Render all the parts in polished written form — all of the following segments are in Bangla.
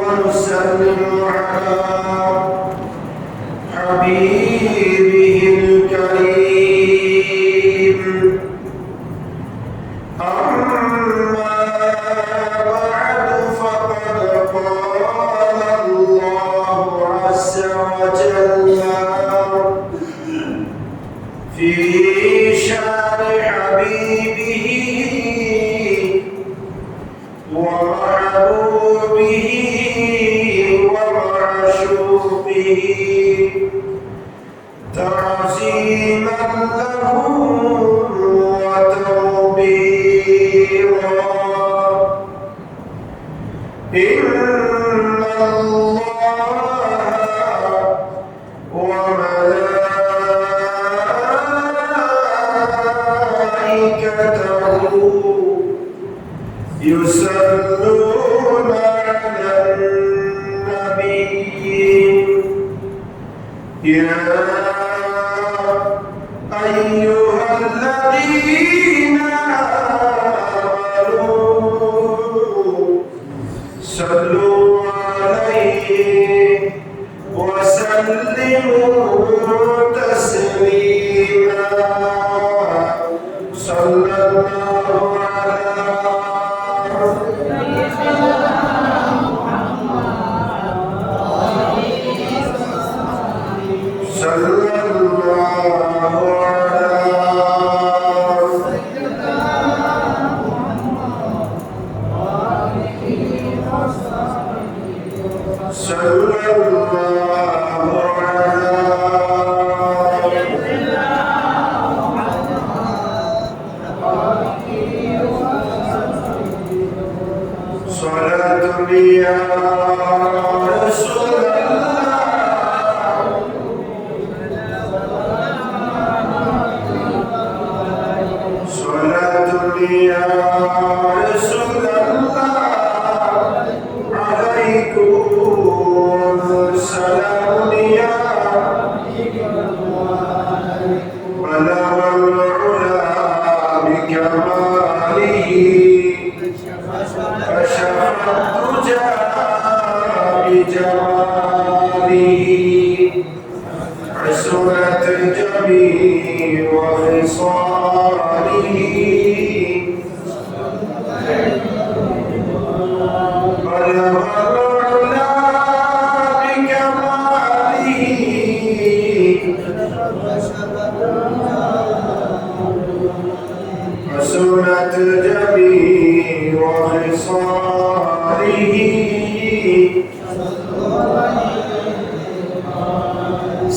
ونسلم على حبيبه الكريم. أما بعد فقد قال الله عز وجل في شان حبيبه ومحبوبه ومعشوقه تعظيما له وتوبيرا. إن الله وملائكته يصلون على النبي يا أيها الذين آمنوا صلوا عليه وسلموا تسليما. صلى الله على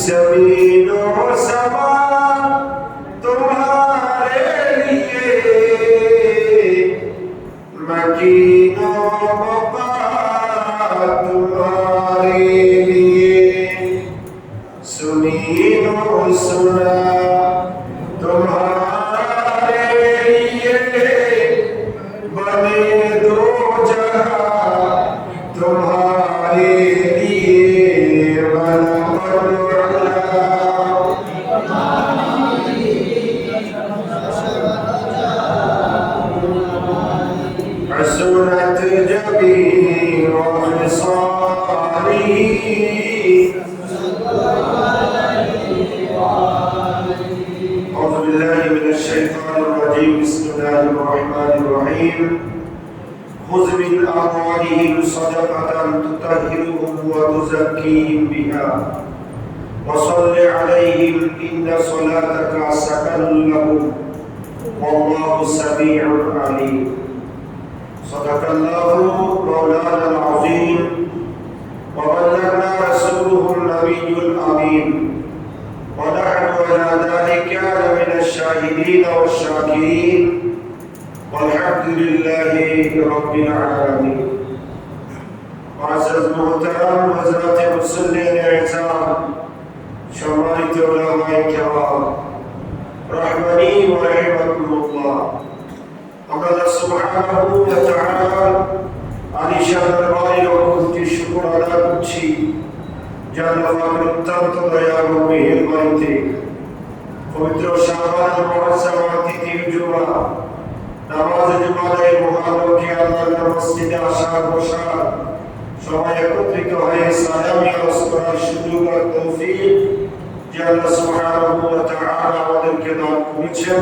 ज़मीन और समा तुम्हारे लिए, मकीन और मकान तुम्हारे लिए, सुनी और सुना तुम्हारे लिए, बने दो जहां तुम्हारे लिए, حسنت جميع خصاله. أعوذ بالله من الشيطان الرجيم. بسم الله الرحمن الرحيم. خذ من أموالهم صدقة تطهرهم وتزكيهم بها وصل عليهم إن صلاتك سكن لهم والله سميع عليم. صدق الله مولانا العظيم وبلغنا رسوله النبي الأمين ونحن على ذلك من الشاهدين والشاكرين والحمد لله رب العالمين. معزز محترم حضرات মুসল্লিয়ান ইহতিরাম, সম্মানিত উলামায়ে কেরাম, রহমানি ওয়া রাহিমাকুমুল্লাহ। আল্লাহ সুবহানাহু ওয়া তাআলা আলিশান দরবারে কোটি শুকর আদায় করছি, যার অত্যন্ত দয়া ও মেহেরবানিতে পবিত্র শাবান মাসের তৃতীয় জুমা নামাজে জুমায় মুহাররমকে আল্লাহর মসজিদে আসার বসার সবাই একত্রিত হয়ে সালাম আরজ করার সুযোগ আর তৌফিক যে আল্লাহ সুবহানাহু ওয়া তাআলা আমাদেরকে দান করেছেন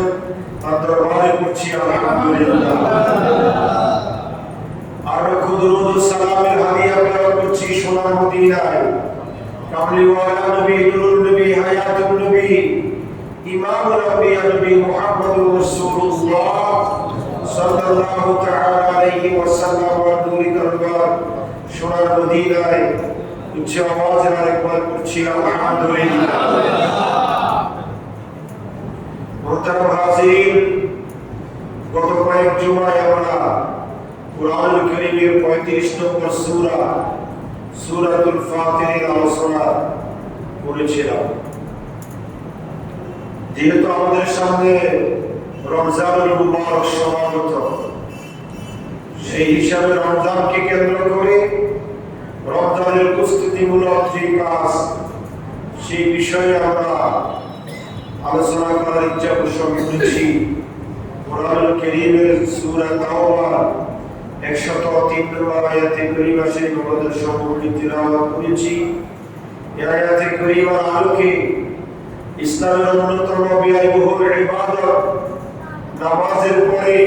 তার দরবারে করছি আলহামদুলিল্লাহ। আর খুদরুদ ও সালামের হাদিয়া পেশ করছি সোনার মদিনায় কামলিওয়ালা নবী নুরুল নবী হায়াতুন নবী ইমামুল আম্বিয়া নবী মুহাম্মদুর রাসূলুল্লাহ সাল্লাল্লাহু তাআলা আলাইহি ওয়াসাল্লাম এর নূরি দরবার সোনার মদিনায় উচ্চ আওয়াজে আরেকবার করছি আলহামদুলিল্লাহ। মুহতারাম হাজিরিন, গত কয়েক জুমায় আমরা কুরআনুল কারীমের 35 নম্বর সূরা সূরাতুল ফাতিরের আলোচনা করেছিলাম। যেহেতু আমাদের সামনে রমজানুল মুবারক সমাগত, সেই হিসাবে রমজানকে কেন্দ্র করে রমজানের প্রস্তুতিমূলক যে কাজ সেই বিষয়ে আমরা আলোচনা করার ইচ্ছা পোষণ করেছি। কুরআনুল কারীমের সূরা তাওবা 103 নম্বর আয়াতে কারিমা শরীফ আমাদের সম্মুখে তিলাওয়াত করেছি। এই আয়াতে কারিমার আলোকে ইসলামের অন্যতম ব্যয়বহুল ইবাদত নামাজের পরে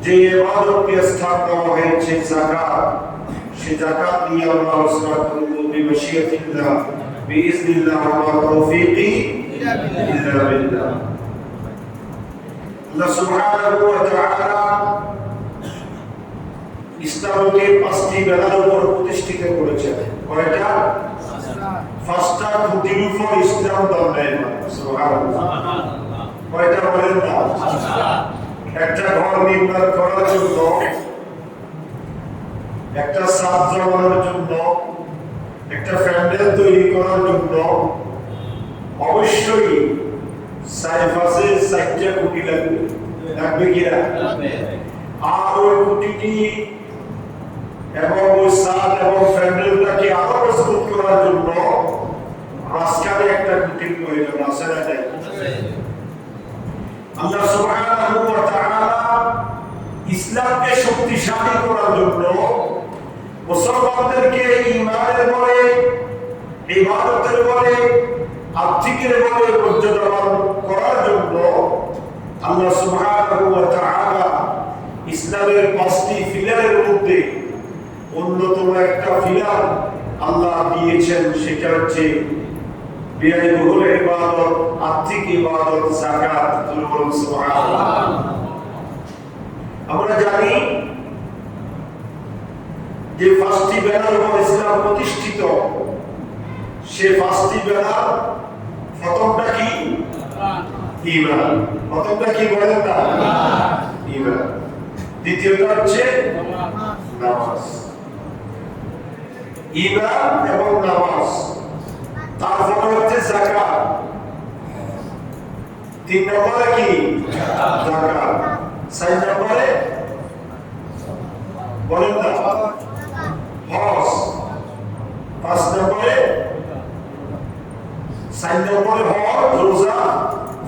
যে ইবাদতকে স্থান দেওয়া হয়েছে যাকাত, সেই যাকাত নিয়ে আমরা আলোচনা করব বিমাশিয়াতিল্লাহ বিইজনিল্লাহ ওয়া তাওফীকি ইল্লা বিল্লাহ। আল্লাহ সুবহানাহু ওয়া তাআলা ইসলামকে 5টি বেলার উপর প্রতিষ্ঠিত করেছেন। কয়টা? 5টা খুঁটির উপর ইসলাম দাঁড়ায়। সুবহানাল্লাহ। কয়টা বলেন না? একটা ঘর নির্মাণ করার জন্য, একটা ছাদ জমানোর জন্য, একটা প্যান্ডেল তৈরি করার জন্য অবশ্যই চারপাশে 4টা খুঁটি লাগবে। লাগবে কিনা? আর ওই খুঁটিটি এবং ওই ছাদ এবং প্যান্ডেলটাকে আরো প্রস্তুত করার জন্য মাঝখানে একটা খুঁটির প্রয়োজন আছে না? আল্লাহ সুবহানাহু ওয়া তাআলা ইসলামকে শক্তিশালী করার জন্য, মুসলমানদেরকে ঈমানের বলে, ইবাদতের বলে, আত্মিকের বলে মর্যাদাবান করার জন্য আল্লাহ সুবহানাহু ওয়া তাআলা ইসলামের 5টি পিলারের মধ্যে অন্যতম একটা পিলার আল্লাহ দিয়েছেন, সেটা হচ্ছে ব্যয়বহুল ইবাদত, আত্মিক ইবাদত, যাকাত। সুবহানাল্লাহ। আমরা জানি যে 5টি বেলার উপর ইসলাম প্রতিষ্ঠিত। সে 5টি বেলার প্রথমটা কি? ঈমান। প্রথমটা কি বলেন না? ঈমান। দ্বিতীয়টা হচ্ছে নামাজ। ঈমান এবং নামাজ। তারপরে হচ্ছে যাকাত। 3 নম্বরে কি? যাকাত। 4 নম্বরে বলেন না? হজ। 5 নম্বরে 4 নম্বরে হজ, রোজা।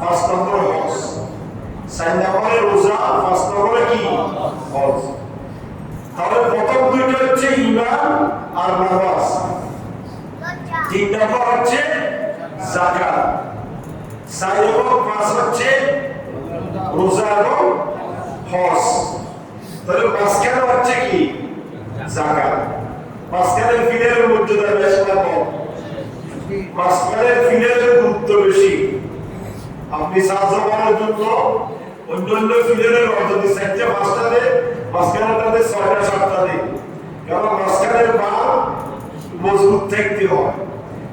5 নম্বরে হজ। 4 নম্বরে রোজা, 5 নম্বরে কি? হজ। তাহলে প্রথম দুইটা হচ্ছে ঈমান আর নামাজ। 3 নম্বর হচ্ছে যাকাত। 4 এবং 5 হচ্ছে রোজা এবং হজ। তাহলে মাঝখানে হচ্ছে কি? যাকাত। মাঝখানের ফিলের মর্যাদা বেশি না কম? মাঝখানের ফিলের গুরুত্ব বেশি। আপনি ছাদ জমানোর জন্য অন্যান্য ফিলের যদি 4টা 5টা দেয়, মাঝখানেটাতে 6টা 7টা দেয়, কারণ মাঝখানের বাল মজবুত থাকতে হয়।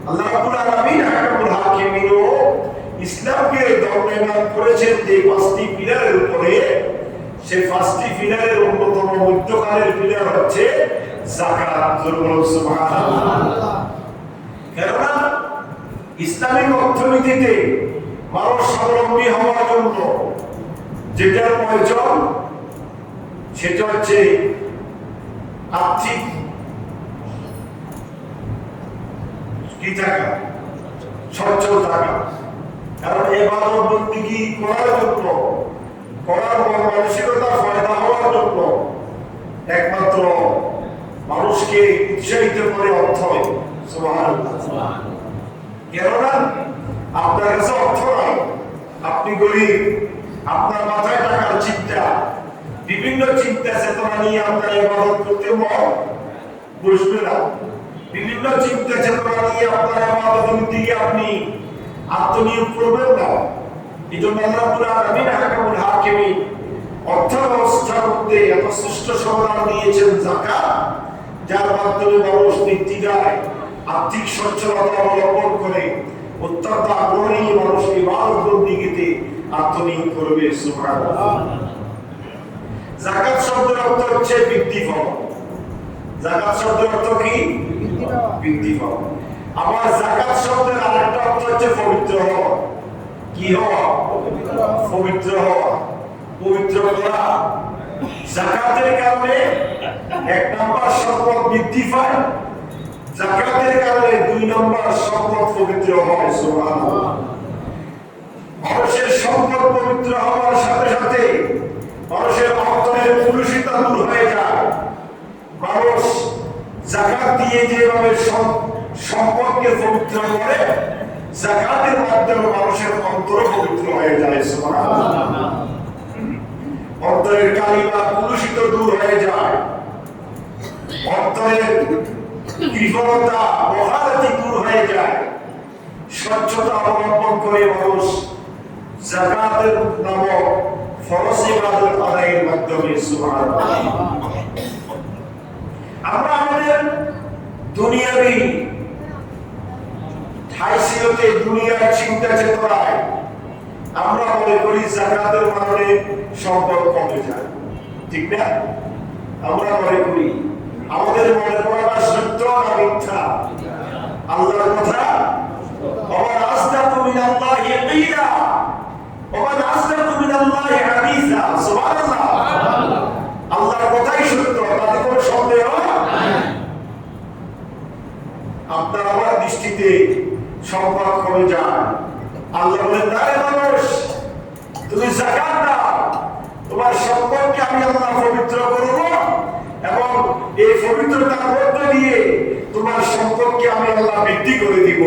আল্লাহ রাব্বুল আলামিন হাকামুল হাকিমিন ইসলামকে দণ্ডায়মান করেছেন যে 5টি পিলারের উপরে। সেই 5টি পিলারের অন্যতম মধ্যখানের পিলার হচ্ছে যাকাত। সুবহানাল্লাহ। কেননা ইসলামিক অর্থনীতিতে মানুষ স্বাবলম্বী হওয়ার জন্য যেটার প্রয়োজন সেটা হচ্ছে আর্থিক কি থাকা, সচ্ছল থাকা। কারণ ইবাদত বন্দেগী করার জন্য করার মন মানসিকতা ফায়দা হওয়ার জন্য একমাত্র মানুষকে উৎসাহিত করে অর্থই। সুবহানাল্লাহ। কেননা আপনার কাছে অর্থ নাই, আপনি গরিব, আপনার মাথায় টাকার চিন্তা, বিভিন্ন চিন্তা চেতনা নিয়ে আপনার ইবাদত করতে বসবে না। বিভিন্ন চিন্তা চেতনা নিয়ে আপনার ইবাদতের দিকে আপনি আত্মনিয়োগ করবেন না। এই জন্য আল্লাহ রাব্বুল আলামিন হাকামুল হাকিমিন অর্থ ব্যবস্থার মধ্যে এত শ্রেষ্ঠ সমাধান দিয়েছেন যাকাত, যার মাধ্যমে মানুষ নির্দ্বিধায় আর্থিক সচ্ছলতা অবলম্বন করে অত্যন্ত আগ্রহী মানুষ ইবাদতের দিকে আত্মনিয়োগ করবে। সুবহানাল্লাহ। যাকাত শব্দের অর্থ হচ্ছে বৃদ্ধি পাওয়া। যাকাত শব্দের অর্থ কি? বৃদ্ধি পাওয়া। আবার যাকাত শব্দের আরেকটা অর্থ হচ্ছে পবিত্র হওয়া। কি হওয়া? পবিত্র হওয়া, পবিত্র করা। যাকাতের কারণে এক নম্বর সম্পদ বৃদ্ধি পায়, যাকাতের কারণে দুই নম্বর সম্পদ পবিত্র হয়। সুবহানাল্লাহ। মানুষের সম্পদ পবিত্র হওয়ার সাথে সাথে মানুষের অন্তরের কলুষিত দূর হয়ে যায়। মানুষ যাকাত দিয়ে যেভাবে সম্পদকে পবিত্র করে, যাকাতের মাধ্যমে মানুষের অন্তর পবিত্র হয়ে যায়। সুবহানাল্লাহ। অন্তরের কালিমা কলুষিত দূর হয়ে যায়, অন্তরের কৃপণতা মহারতি দূর হয়ে যায়। স্বচ্ছতা অবলম্বন করে মানুষ যাকাতের নামক ফরজ ইবাদত আদায়ের মাধ্যমে। সুবহানাল্লাহ। আমরা আমাদের দুনিয়াবি হাইসিয়তে দুনিয়ার চিন্তা চেতনায় আমরা মনে করি যাকাতের কারণে সম্পদ কমে যায়, ঠিক না? আমরা মনে করি, আমাদের মনে করাটা সত্য না মিথ্যা? আল্লাহর কথা, ওয়া আসদাকু মিনাল্লাহি কিলা ওয়া আসদাকু মিনাল্লাহি হাদিসা। সুবহানাল্লাহ। আল্লাহর কথাই সত্য, তাতে কোনো সন্দেহ নাই। আপনার আমার দৃষ্টিতে সম্পদ কমে যায়, আল্লাহ বলেন, তারে মানুষ তুমি যাকাত দাও, তোমার সম্পদকে আমি আল্লাহ পবিত্র করব এবং এই পবিত্রতার মধ্য দিয়ে তোমার সম্পদকে আমি আল্লাহ বৃদ্ধি করে দিব।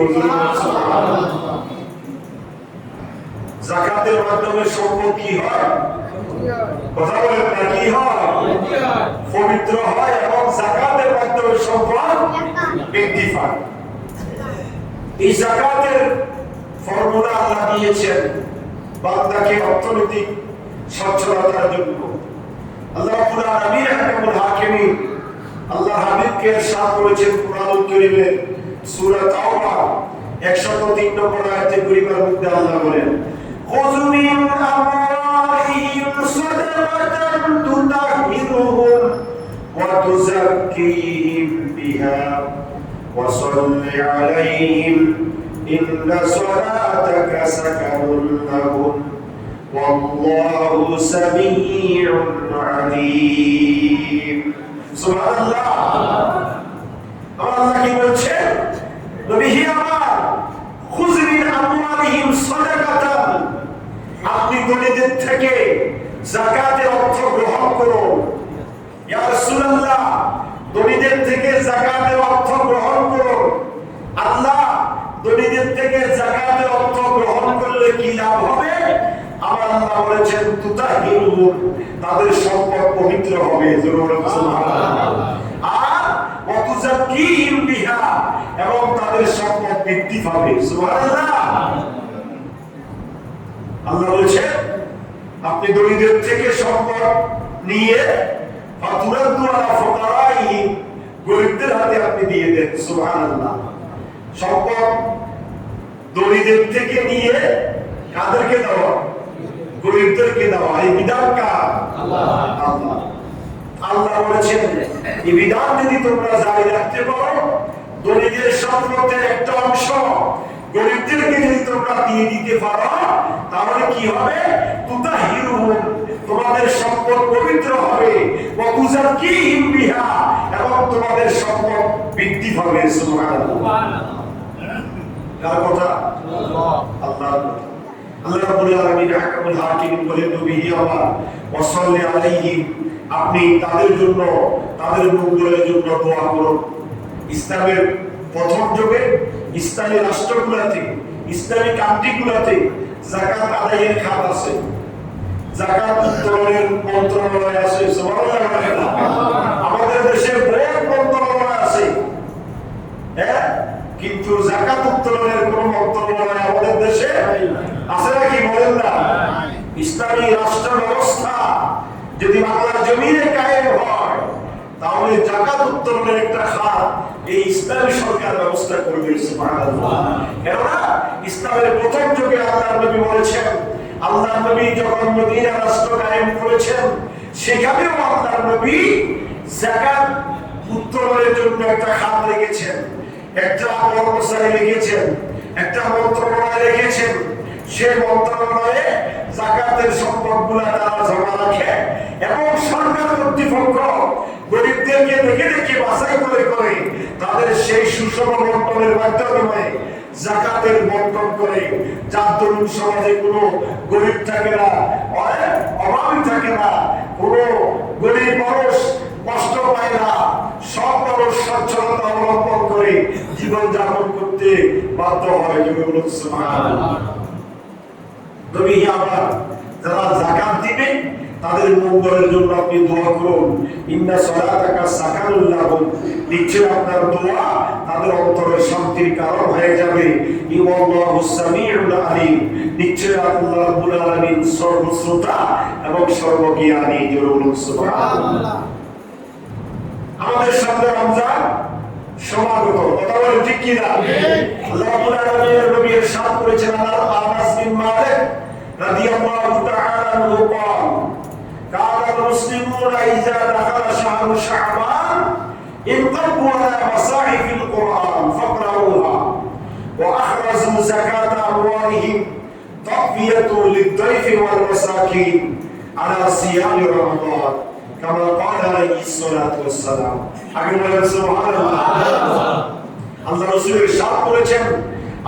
যাকাতের মাধ্যমে সম্পদ কি হয়? কথা বলেন না, কি হয়? পবিত্র হয় এবং যাকাতের মাধ্যমে সম্পদ বৃদ্ধি পায়। এই যাকাতের ফর্মুলা আল্লাহ দিয়েছেন বান্দাকে অর্থনৈতিক সচ্ছলতার জন্য। আল্লাহ রাব্বুল আলামিন হাকামুল হাকিমিন আল্লাহ হাবিবকে ইরশাদ করেছেন কুরআনুল কারীমের সূরা তাওবা 103 নম্বর আয়াতে কারীমার মধ্যে আল্লাহ বলেন, খুযু মিন আমওয়ালিহিম সাদাকাতান তুতাহহিরুহুম ওয়া তুযাক্কিহিম বিহা ওয়া সাল্লি আলাইহিম ইন্না সালাতাকা সাকানুন লাহুম ওয়াল্লাহু সামিউন আলীম। সুবহানাল্লাহ। আল্লাহ কি বলছেন? নবী হি আমার, খুয মিন আমওয়ালিহিম সাদাকাতান, আপনি গণিতের থেকে যাকাতের অর্থ গ্রহণ করুন। ইয়া রাসূলুল্লাহ, গণিতের থেকে যাকাতের অর্থ গ্রহণ করুন। আল্লাহ, গণিতের থেকে যাকাতের অর্থ গ্রহণ করলে কি লাভ হবে? আমার আল্লাহ বলেছেন, তুতাহহিরুহুম, তাদের সম্পদ পবিত্র হবে। সুবহানাল্লাহ। আর ওয়া তুযাক্কিহিম বিহা, এবং তাদের সম্পদ বৃদ্ধি পাবে। সুবহানাল্লাহ। আল্লাহ বলেছেন, আপনি দরিদ্রদের থেকে সম্পদ নিয়ে ফাতুরাদ্দু আলা ফুকারাইহিম, গরিবদের হাতে আপনি দিয়ে দেন। সুবহানাল্লাহ। সম্পদ দরিদ্রদের থেকে নিয়ে কাদেরকে দেওয়া? গরিবদেরকে দেওয়া। এই বিধান কার? আল্লাহ। আল্লাহ। আল্লাহ বলেছেন, এই বিধান যদি তোমরা জারি রাখতে পারো, দরিদ্রদের সম্পদের একটা অংশ গরিবদেরকে যদি তোমরা দিয়ে দিতে পারো, তাহলে কি হবে? তুতাহহিরুহুম, তোমাদের সম্পদ পবিত্র হবে। ওয়া তুযাক্কিহিম বিহা, এবং তোমাদের সম্পদ বৃদ্ধি পাবে। সুবহানাল্লাহ। কার কথা? আল্লাহ। আল্লাহর কথা। আল্লাহ রাব্বুল আলামিন আহকামুল হাকিম বলেন নবী আমার ওয়াসাল্লি আলাইহিম, আপনি তাদের জন্য তাদের মঙ্গলের জন্য দোয়া করুন। ইসলামের প্রথম যুগে ইসলামী রাষ্ট্রগুলোতে ইসলামী কান্ট্রিগুলোতে যাকাত আদায়ের খাত আছে, যাকাত উত্তোলনের মন্ত্রণালয় আছে। সুবহানাল্লাহ। আমাদের দেশে বহু মন্ত্রণালয় আছে, হ্যাঁ, কিন্তু যাকাত উত্তোলনের কোন মন্ত্রণালয় আমাদের দেশে আছে নাকি বলেন না? ইসলামী রাষ্ট্র ব্যবস্থা যদি বাংলার জমিনে কায়েম হয় তাহলে যাকাত উত্তোলনের একটা খাত এই ইসলামী সরকার ব্যবস্থা করবে। সুবহানাল্লাহ। কেননা ইসলামের প্রথম যুগে আল্লাহর নবী বলেছেন, আল্লাহর নবী যখন মদিনা রাষ্ট্র কায়েম করেছেন সেখানেও আল্লাহর নবী যাকাত উত্তোলনের জন্য একটা খাত রেখেছেন, একটা কর্মচারী রেখেছেন, একটা মন্ত্রণালয় রেখেছেন। সেই মন্ত্রণালয়ে যাকাতের সম্পদগুলো তারা জমা রাখে এবং সরকার কর্তৃপক্ষ গরিবদেরকে দেখে দেখে বাছাই করে করে তাদের সেই সুষম বন্টনের মাধ্যমে যাকাতের বন্টন করে, যার দরুন সমাজে কোনো গরিব থাকে না, অভাবী থাকে না, কোনো গরিব মানুষ কষ্ট পায় না, সব মানুষ সচ্ছলতা অবলম্বন করে জীবন যাপন করতে বাধ্য হয়। সুবহানাল্লাহ। নবী আবার যারা যাকাত দিবে তাদের মঙ্গলের জন্য আপনি দোয়া করুন। ইন্না সালাতাকা সাকানুল লাহুম, নিশ্চয় আপনার দোয়া তাদের অন্তরে শান্তির কারণ হয়ে যাবে। ইন্নাল্লাহু সামিউল আলিম, নিশ্চয় আল্লাহ রাব্বুল আলামিন সর্বশ্রোতা এবং সর্বজ্ঞানী। সুবহানাল্লাহ। আমাদের সামনে রমজান সমাগত, কথা বলেন ঠিক কি না? আল্লাহ রাব্বুল আলামিন নবী ইরশাদ করেছেন, আনাস বিন মালিক রাদিয়াল্লাহু তাআলা আনহু قال كان المسلمون إذا دخل شهر شعبان انقضوا على مصاحف القرآن فاقرؤوها وأخرجوا زكاة أموالهم تقوية للضيف والمساكين على صيام رمضان كما قال عليه الصلاة والسلام. أقول سبحان الله. আল্লাহ রাসূল ইরশাদ করেছেন,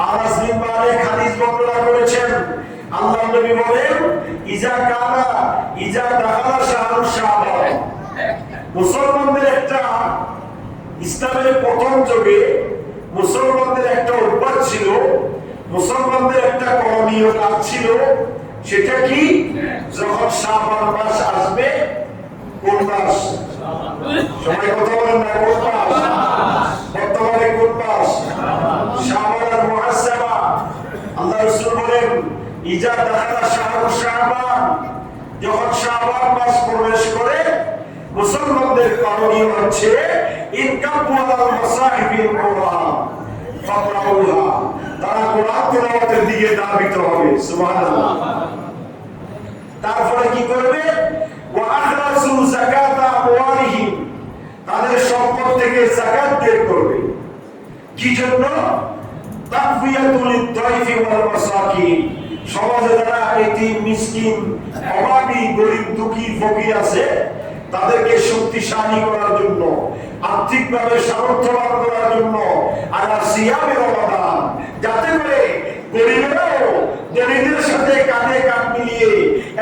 আনাস বিন মালিক হাদিস বর্ণনা করেছেন, আল্লাহ নবী বলেন, ইজা দাখালা শাহরু শাবান, মুসলমানদের একটা ইসলামের প্রথম যুগে মুসলমানদের একটা অভ্যাস ছিল, মুসলমানদের একটা করণীয় কাজ ছিল। সেটা কি? যখন শাবান মাস আসবে, কোন মাস? সবাই কথা বলেন না, কোন মাস? বর্তমানে কোন মাস? শাবান আর মুহাসসাবা। আল্লাহ রাসূল বলেন, ইজা দাখালা শাহরু শাবান, যখন শাবান মাস প্রবেশ করে মুসলমানদের করণীয় হচ্ছে ইনকাবু আলাল মাসাহিফিল কুরআন ফাকরাউহা, তারা কোরআন তেলাওয়াতের দিকে ধাবিত হবে। সুবহানাল্লাহ। তারপরে কি করবে? ওয়া আখরাজু যাকাতা আমওয়ালিহিম, তাদের সম্পদ থেকে যাকাত বের করবে। কি জন্য? তাকফিয়াতুল লিদ-দাইফি ওয়াল মাসাকিন, সমাজে যারা এতিম, মিসকিন, অভাবী, গরিব, দুঃখী, ফকির আছে তাদেরকে শক্তিশালী করার জন্য, আর্থিকভাবে সামর্থ্যবান করার জন্য, আর সিয়ামে রমাদান, যাতে করে গরিবেরাও ধনীদের সাথে কাঁধে কাঁধ মিলিয়ে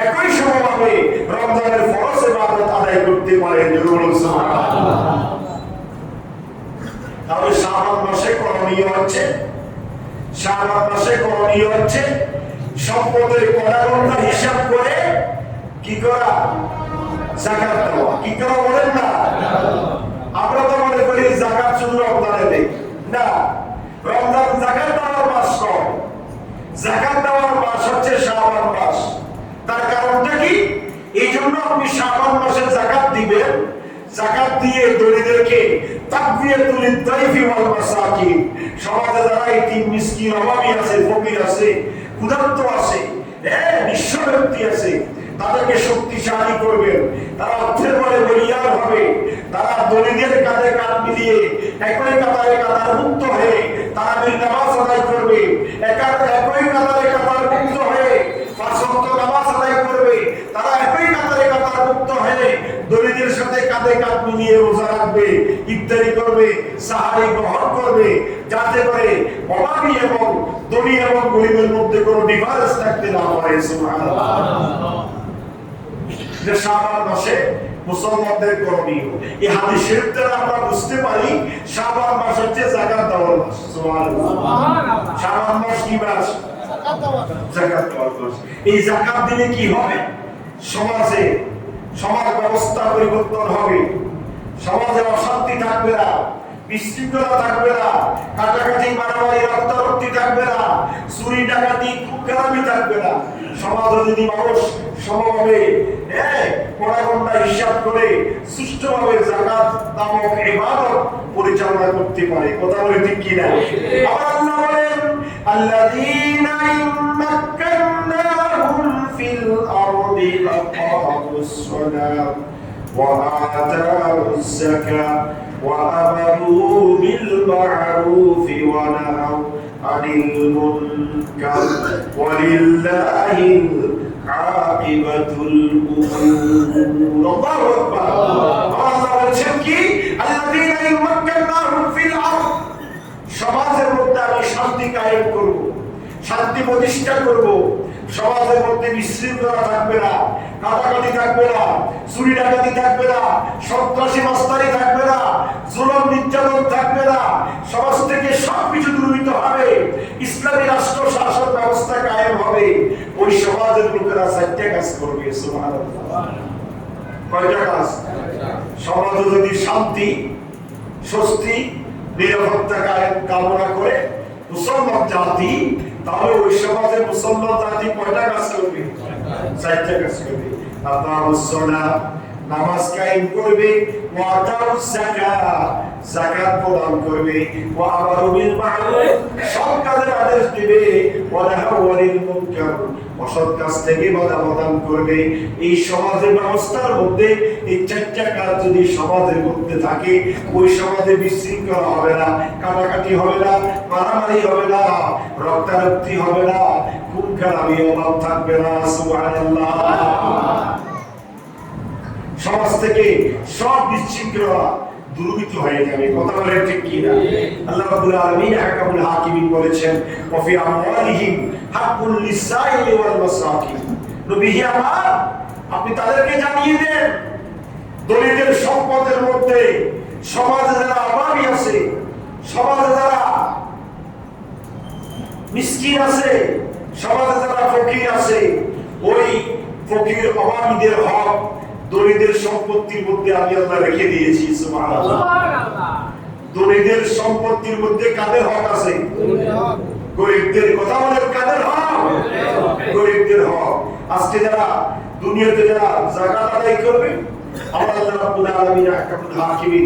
একই সমভাবে রমজানের ফরজ ইবাদত আদায় করতে পারে। তাহলে শাবান মাসে করণীয় হচ্ছে, শাবান মাসে করণীয় হচ্ছে সম্পদের কড়াগড়া হিসাব করে কি করা? যাকাত দেওয়া। কি করা বলেন না? আমরা তো মনে করি যাকাত শুধু রমজানে দেই, না, রমজান যাকাত দেওয়ার মাস নয়, যাকাত দেওয়ার মাস হচ্ছে শাবান মাস। তার কারণটা কি? এই জন্য আপনি শাবান মাসে যাকাত দিবেন, যাকাত দিয়ে দরিদ্রদেরকে তাকফিয়াতুল লিদ-দাইফি ওয়াল মাসাকিন, সমাজে যারা এতিম, মিসকিন, অভাবী আছে, ফকির আছে, ক্ষুধার্ত আছে, নিঃস্ব ব্যক্তি আছে, তাদেরকে শক্তিশালী করবেন। তারা অর্থের বলে বলিয়ান হবে, তারা দরিদ্রের কাঁধে কাঁধ মিলিয়ে একই কাতারে কাতারভুক্ত হয়ে তারা নামাজ আদায় করবে, একই কাতারে কাতারভুক্ত হয়ে ৫ ওয়াক্ত নামাজ আদায় করবে, তারা একই কাতারে কাতারভুক্ত হয়ে দরিদ্রের সাথে কাঁধে কাঁধ মিলিয়ে রোজা রাখবে, ইফতারি করবে, সাহারি গ্রহণ করবে, যাতে করে অভাবী এবং ধনী এবং গরিবের মধ্যে কোনো ডিফারেন্স থাকতে না পারে। সুবহানাল্লাহ। যে শাবান মাসে মুসলমানদের করণীয়, এই হাদিস শরীফ দ্বারা আমরা বুঝতে পারি শাবান মাস হচ্ছে যাকাত দেওয়ার মাস। সুবহানাল্লাহ। শাবান মাস কি মাস? যাকাত দেওয়ার মাস। এই যাকাত দিলে কি হবে? সমাজ ব্যবস্থা পরিবর্তন হবে, সমাজে অশান্তি থাকবে না, বিশৃঙ্খলা থাকবে না, কাটাকাটি মারামারি রক্তারক্তি থাকবে না, চুরি ডাকাতি খুনখারাপি থাকবে না। সমাজে যদি মানুষ সমভাবে পড়াগন্ডা হিসাব করে সুষ্ঠুভাবে যাকাত নামক ইবাদত পরিচালনা করতে পারে। কথা বলে ঠিক কিনা? আবার আল্লাহ বলেন আল্লাযীনা ইম্মাক্কানাহুম ফিল আরদি আকামুস সালাত ওয়া আতাউজ যাকাত ওয়া আমারু বিল মা'রুফি ওয়া নাহাউ আনিল মুনকার ওয়ালিল্লাহিল আকিবাতুল উমুর। আল্লাহু আকবার। আল্লাহ বলেন কি আল্লাযীনা ইম্মাক্কানাহুম ফিল আরদ, সমাজের মধ্যে আমি শান্তি কায়েম করব, শান্তি প্রতিষ্ঠা করব। সমাজের মধ্যে বিশৃঙ্খলা থাকবে না, কাটাকাটি থাকবে না, চুরি ডাকাতি থাকবে না, সন্ত্রাসী মাস্তানি থাকবে না, জুলুম নির্যাতন থাকবে না। সমাজ থেকে সবকিছু দূরীভূত হবে, ইসলামী রাষ্ট্র শাসন ব্যবস্থা কায়েম হবে। ওই সমাজের লোকেরা চারটা কাজ করবে। সুবহানাল্লাহ। কয়টা কাজ? সমাজে যদি শান্তি, স্বস্তি, নিরাপত্তা কামনা করে মুসলমান জাতি, তাহলে ওই সমাজে মুসলমান জাতি কয়টা কাজ করবে? চারটা কাজ করবে। আকামুস সালাত, নামাজ কায়েম করবে, ওয়া আতাউজ যাকাত, যাকাত প্রদান করবে, ওয়া আমারু বিল মা'রুফ, সৎ কাজের আদেশ দিবে, ওয়া নাহাউ আনিল মুনকার, অসৎ কাজ থেকে বাধা প্রদান করবে। এই সমাজের ব্যবস্থার মধ্যে এই চারটা কাজ যদি সমাজের মধ্যে থাকে, ওই সমাজে বিশৃঙ্খলা হবে না, কাটাকাটি হবে না, মারামারি হবে না, রক্তারক্তি হবে না, খুন খারাপি অভাব থাকবে না। সুবহানাল্লাহ। সমাজ থেকে সব বিশৃঙ্খলা দূরীভূত হয়ে যাবে। কথা বলে ঠিক কি না? আল্লাহ রাব্বুল আলামিন আহকামুল হাকিমিন বলেছেন ওয়া ফি আমওয়ালিহিম হাক্কুল লিসাইলি ওয়াল মাসাকিন। নবী আমার, আপনি তাদেরকে জানিয়ে দেন দরিদ্রের সম্পদের মধ্যে সমাজে যারা অভাবী আছে, সমাজে যারা মিসকিন আছে, সমাজে যারা ফকির আছে, ওই ফকির অভাবীদের হক দরিদ্রের সম্পত্তির মধ্যে আমি আল্লাহ রেখে দিয়েছি। সুবহানাল্লাহ। দরিদ্রের সম্পত্তির মধ্যে কাদের হক আছে? গরিবদের। কথা বলেন কাদের হক? গরিবদের হক। আজকে যারা দুনিয়াতে যারা যাকাত আদায় করবে, আল্লাহ রাব্বুল আলামিন আহকামুল হাকিমিন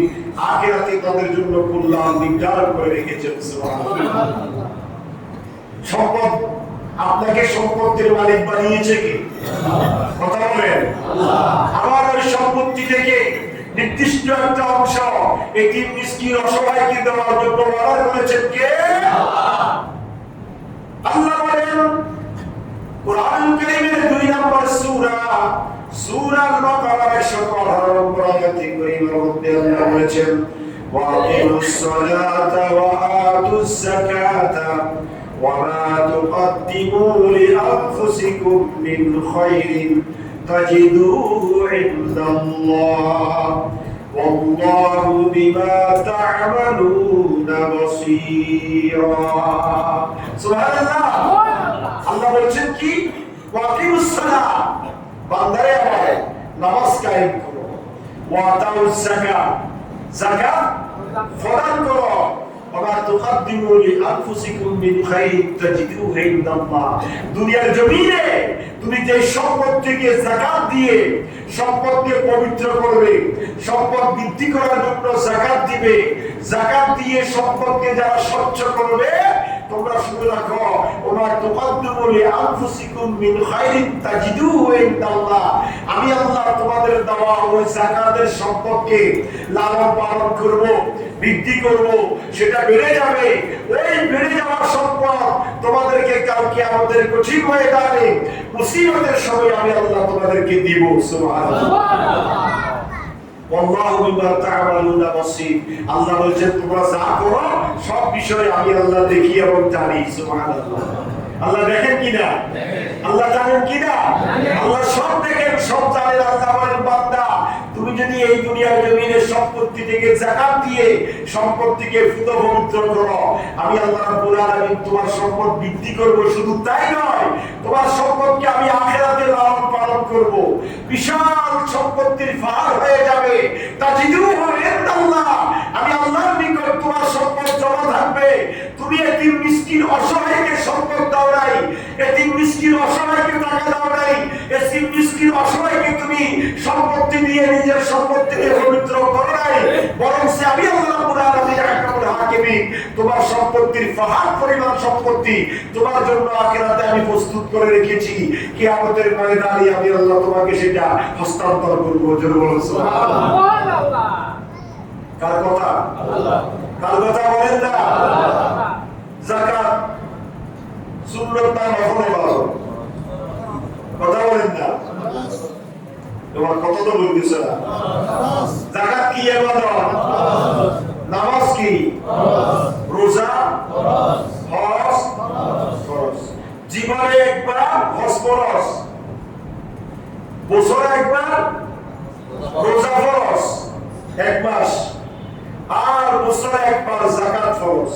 আখিরাতে তাদের জন্য কল্যাণ নির্ধারণ করে রেখেছেন। সুবহানাল্লাহ। সম্পদ, আপনাকে সম্পত্তির মালিক বানিয়েছে কে? কথা বলেন আল্লাহ। আবার ওই সম্পত্তি থেকে নির্দিষ্ট একটা অংশ এতিম মিসকিন অসহায়কে দেওয়ার জন্য অর্ডার করেছেন কে? আল্লাহ বলেন কুরআন কারীমের 2 নম্বর সূরা সূরা আল-বাকারার 118 নম্বর আয়াতে কারীমের মধ্যে আল্লাহ বলেছেন ওয়া আকিমুস সালাতা ওয়া আতুজ যাকাতা وما تقدموا لأنفسكم من خير تجدوه عند الله والله بما تعملون بصير. سبحان الله. আল্লাহ বলেছেন কি ওয়াকিমুস সালাত, বান্দারে আমার নামাজ কায়েম করো, ওয়া আতাউজ যাকাত, যাকাত প্রদান করো, وما تقدموا لأنفسكم من خير تجدوه عند الله. দুনিয়ার জমিনে তুমি যে সম্পদকে যাকাত দিয়ে সম্পদকে পবিত্র করবে, সম্পদ বৃদ্ধি করার জন্য যাকাত দিবে, যাকাত দিয়ে সম্পদকে যারা স্বচ্ছ করবে, তোমরা শুনে রাখো ওমা তুকদ্দিমু লিআনফুসিকুম মিন খায়রিন তাজিদুহু ইনদাল্লাহ, আমি আল্লাহ তোমাদের দেওয়া ওই যাকাতের সম্পদকে লালন পালন করব, বৃদ্ধি করব, সেটা বেড়ে যাবে। ওই বেড়ে যাওয়া সম্পদ তোমাদেরকে কালকে আমাদের কঠিন ময়দানে মুসিবতের সময় আমি আল্লাহ তোমাদেরকে দিব। সুবহানাল্লাহ। আল্লাহু বিমা তা'মালুনা বাসীর। আল্লাহ বলেছেন তোমরা যা করো সব বিষয়ে আমি আল্লাহ দেখি এবং জানি। সুবহানাল্লাহ। আল্লাহ দেখেন কিনা? আল্লাহ জানেন কিনা? আল্লাহ সব দেখেন, সব জানেন। আল্লাহ বলেন বান্দা তুমি যদি এই দুনিয়ার জমিনের সম্পত্তি থেকে যাকাত দিয়ে সম্পত্তিকে ফুত পবিত্র করো, আমি আল্লাহ রাব্বুল আলামিন তোমার সম্পদ বৃদ্ধি করব। শুধু তাই নয়, তোমার সম্পদকে আমি আখিরাতে লালন পালন করব। বিশাল সম্পত্তির ফার হয়ে যাবে। তাজিদুহু ইনদাল্লাহ, আমি আল্লাহর নিকট তোমার সম্পদ জমা থাকবে। তুমি এতিম মিসকিন অসহায়কে সম্পদ দাও নাই, এতিম মিসকিন অসহায়কে টাকা দাও নাই, এতিম মিসকিন অসহায়কে তুমি সম্পত্তি দিয়ে নিজের সম্পত্তিকে পবিত্র করো নাই, বরং আমি আল্লাহ রাব্বুল আলামিন আহকামুল হাকিমিন তোমার সম্পত্তির ফাহাদ পরিমাণ সম্পত্তি তোমার জন্য আখিরাতে আমি প্রস্তুত করে রেখেছি। কিয়ামতের ময়দানে আমি আল্লাহ তোমাকে সেটা হস্তান্তর করব। জোরে বলুন সুবহানাল্লাহ। কার কথা? আল্লাহ। কার কথা বলেন না? আল্লাহ। যাকাত সুন্নাত না নফল ইবাদত? কথা বলেন না? তোমার কত তো বলতেছ না? যাকাত কি ইবাদত? নামাজ কি? রোজা? হজ? ফরজ। জীবনে একবার হজ ফরজ, বছরে একবার রোজা ফরজ এক মাস, আর বছরে একবার যাকাত ফরজ।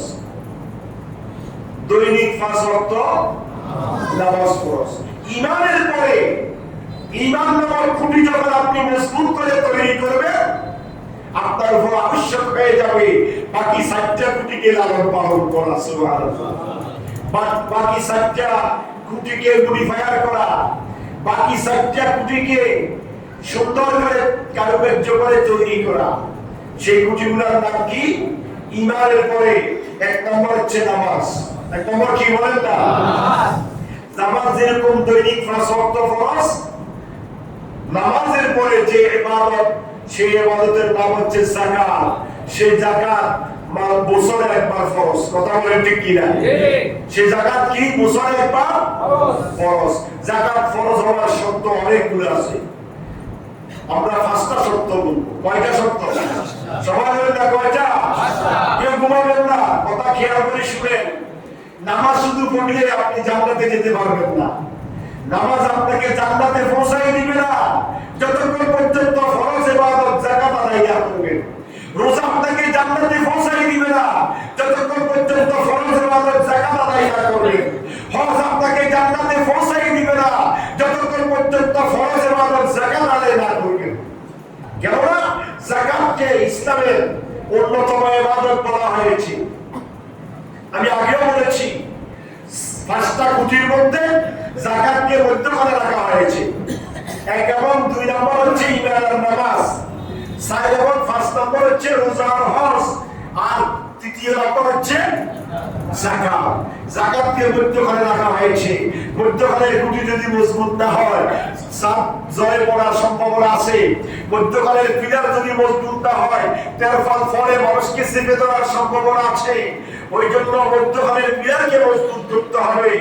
দৈনিক 5 ওয়াক্ত নামাজ ফরজ। ঈমানের পরে ঈমান নামক খুঁটি যখন আপনি মজবুত করে তৈরি করবেন, আপনার উপর আবশ্যক হয়ে যাবে বাকি 7টা খুঁটিকে লালন পালন করা। সুবহানাল্লাহ। বাকি 7টা খুঁটিকে মডিফায়ার করা, বাকি 7টা খুঁটিকে সুন্দর করে কারুকার্য করে তৈরি করা। সেই খুঁটিগুলোর নাম কি? ঈমানের পরে 1 নম্বর হচ্ছে নামাজ। 1 নম্বর কি বলেন না? নামাজ যেরকম দৈনিক 5 ওয়াক্ত ফরজ, নামাজের পরে যে ইবাদত, সেই ইবাদতের নাম হচ্ছে যাকাত। সেই যাকাত বছরে একবার ফরজ। কথা বলেন ঠিক কি না? সেই যাকাত কি বছরে একবার ফরজ। যাকাত ফরজ হওয়ার শর্ত অনেকগুলো আছে, আমরা 5টা শর্ত বলবো। কয়টা শর্ত? সবাই বলেন না কয়টা? কেউ ঘুমাবেন না, কথা খেয়াল করে শুনেন। নামাজ শুধু পড়লে আপনি জান্নাতে যেতে পারবেন না। নামাজ আপনাকে জান্নাতে পৌঁছায় দিবে না যতক্ষণ পর্যন্ত ফরজ ইবাদত যাকাত আদায় না করবেন। রোজা আপনাকে জান্নাতে পৌঁছায় দিবে না যতক্ষণ পর্যন্ত ফরজ ইবাদত যাকাত আদায় না করবেন। হজ আপনাকে জান্নাতে পৌঁছায় দিবে না যতক্ষণ পর্যন্ত ফরজ ইবাদত যাকাত আদায় না করবেন। কেননা যাকাতকে ইসলামের অন্যতম ইবাদত বলা হয়েছে। আমি আগেও বলেছি 5টা খুঁটির মধ্যে যাকাতকে মধ্যখানে রাখা হয়েছে। 1 এবং 2 নম্বর হচ্ছে ঈমান আর নামাজ, 4 এবং 5 নম্বর হচ্ছে রোজা আর হজ, আর 3 নম্বর হচ্ছে যাকাত। যাকাতকে মধ্যখানে রাখা হয়েছে। মধ্যখানের খুঁটি যদি মজবুত না হয়, সাপ জয় পড়ার সম্ভাবনা আছে। মধ্যখানের পিলার যদি মজবুত না হয়, তেরফাল ফলে মানুষকে চেপে ধরার সম্ভাবনা আছে। ওই জন্য মধ্যখানের পিলারকে মজবুত করতে হবে।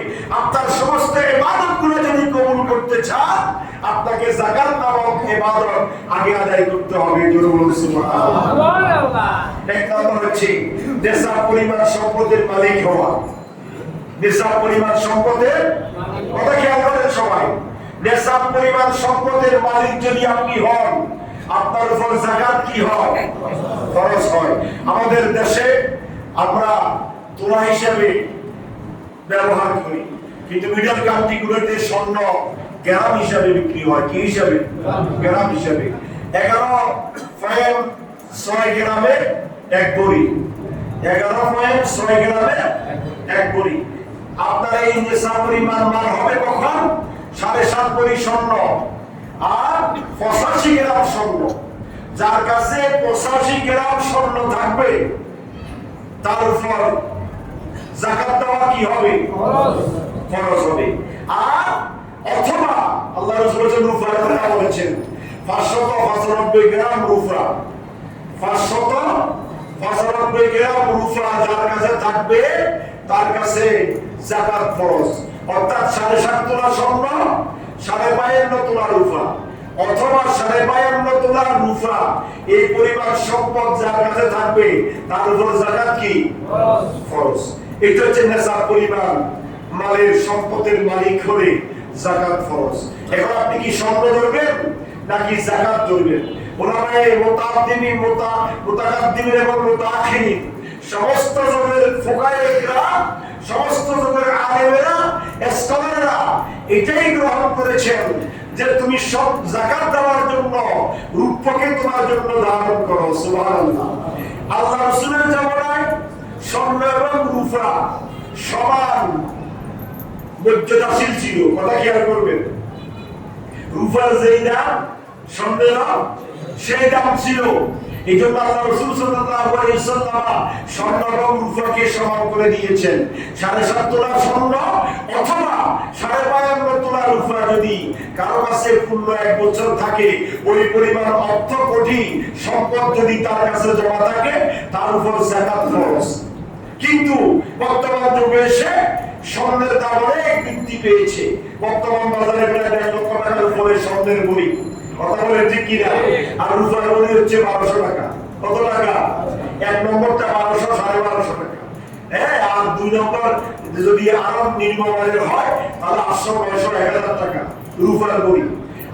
আপনার সমস্ত ইবাদতগুলো যদি কবুল করতে চান, আপনাকে যাকাত নামক ইবাদত আগে আদায় করতে হবে। জোরে বলুন সুবহানাল্লাহ। 1 নম্বর হচ্ছে নিসাব পরিমাণ সম্পদের মালিক হওয়া। নিসাব পরিমাণ সম্পদের, কথা খেয়াল করেন সবাই, নিসাব পরিমাণ সম্পদের মালিক যদি আপনি হন, আপনার উপর যাকাত কি হয়? ফরজ হয়। আমাদের দেশে আমরা তোলা হিসাবে ব্যবহার করি, কিন্তু মিডল কান্ট্রিগুলোতে স্বর্ণ গ্রাম হিসাবে বিক্রি হয়। কি হিসাবে? গ্রাম হিসাবে। 11.6 গ্রামে 1 ভরি। 11.6 গ্রামে 1 ভরি। আপনার এই নিসাব পরিমাণ মাল হবে কখন? 7.5 ভরি স্বর্ণ আর 85 গ্রাম স্বর্ণ। যার কাছে 85 গ্রাম স্বর্ণ থাকবে তার উপর যাকাত দেওয়া কি হবে? ফরজ হবে। আর অথবা আল্লাহ রাসূল রূপার কথা বলেছেন 595 গ্রাম রূপা, 595 গ্রাম রূপা যার কাছে থাকবে তার কাছে যাকাত ফরজ। অর্থাৎ 7.5 তোলা স্বর্ণ, 52.5 তোলা রূপা, অথবা 52 তোলা রূপা, এই পরিমাণ সম্পদ যার কাছে থাকবে তার উপর যাকাত কি ফরজ। এটা হচ্ছে নেশাব পরিমাণ মালের সম্পদের মালিক হলে যাকাত ফরজ। এখন আপনি কি স্বর্ণ ধরবেন নাকি যাকাত ধরবেন? ওলামায়ে মুতাআদ্দিমিন মুতাকাদ্দিমিন এবং মুতাআখিরিন সমস্ত যুগের ফুকাহায়ে কিরাম, সমস্ত যুগের আলেমেরা, স্কলাররা এটাই গ্রহণ করেছেন যে তুমি সব যাকাত দেওয়ার জন্য রূপকে তোমার জন্য ধারণ করো। সুবহানাল্লাহ। আল্লাহ রাসূলের জামানায় স্বর্ণ এবং রূপা সমান মর্যাদাশীল ছিল। কথা খেয়াল করবেন, রূপার যেই দাম স্বর্ণের সেই দাম ছিল। এই জন্য আল্লাহ রাসূল সাল্লাল্লাহু আলাইহি ওয়াসাল্লাম স্বর্ণ এবং রূপাকে সমান করে দিয়েছেন। 7.5 তোলা স্বর্ণ অথবা 52 তোলা রূপা যদি কারো কাছে পূর্ণ 1 বছর থাকে, ওই পরিমাণ অর্থ কোটি সম্পদ যদি তার কাছে জমা থাকে, তার উপর যাকাত ফরজ। কিন্তু বর্তমান যুগে এসে স্বর্ণের দাম অনেক বৃদ্ধি পেয়েছে। বর্তমান বাজারে প্রায় 1.5 লক্ষ টাকার উপরে স্বর্ণের বড়ি। কথা বলে ঠিক কিনা? আর রূপার বড়ি হচ্ছে 1200 টাকা। কত টাকা? 1 নম্বরটা 1200, 1250 টাকা। হ্যাঁ, আর 2 নম্বর যদি আরো নিম্নমানের হয় তাহলে 800, 900, 1000 টাকা রূপার বড়ি।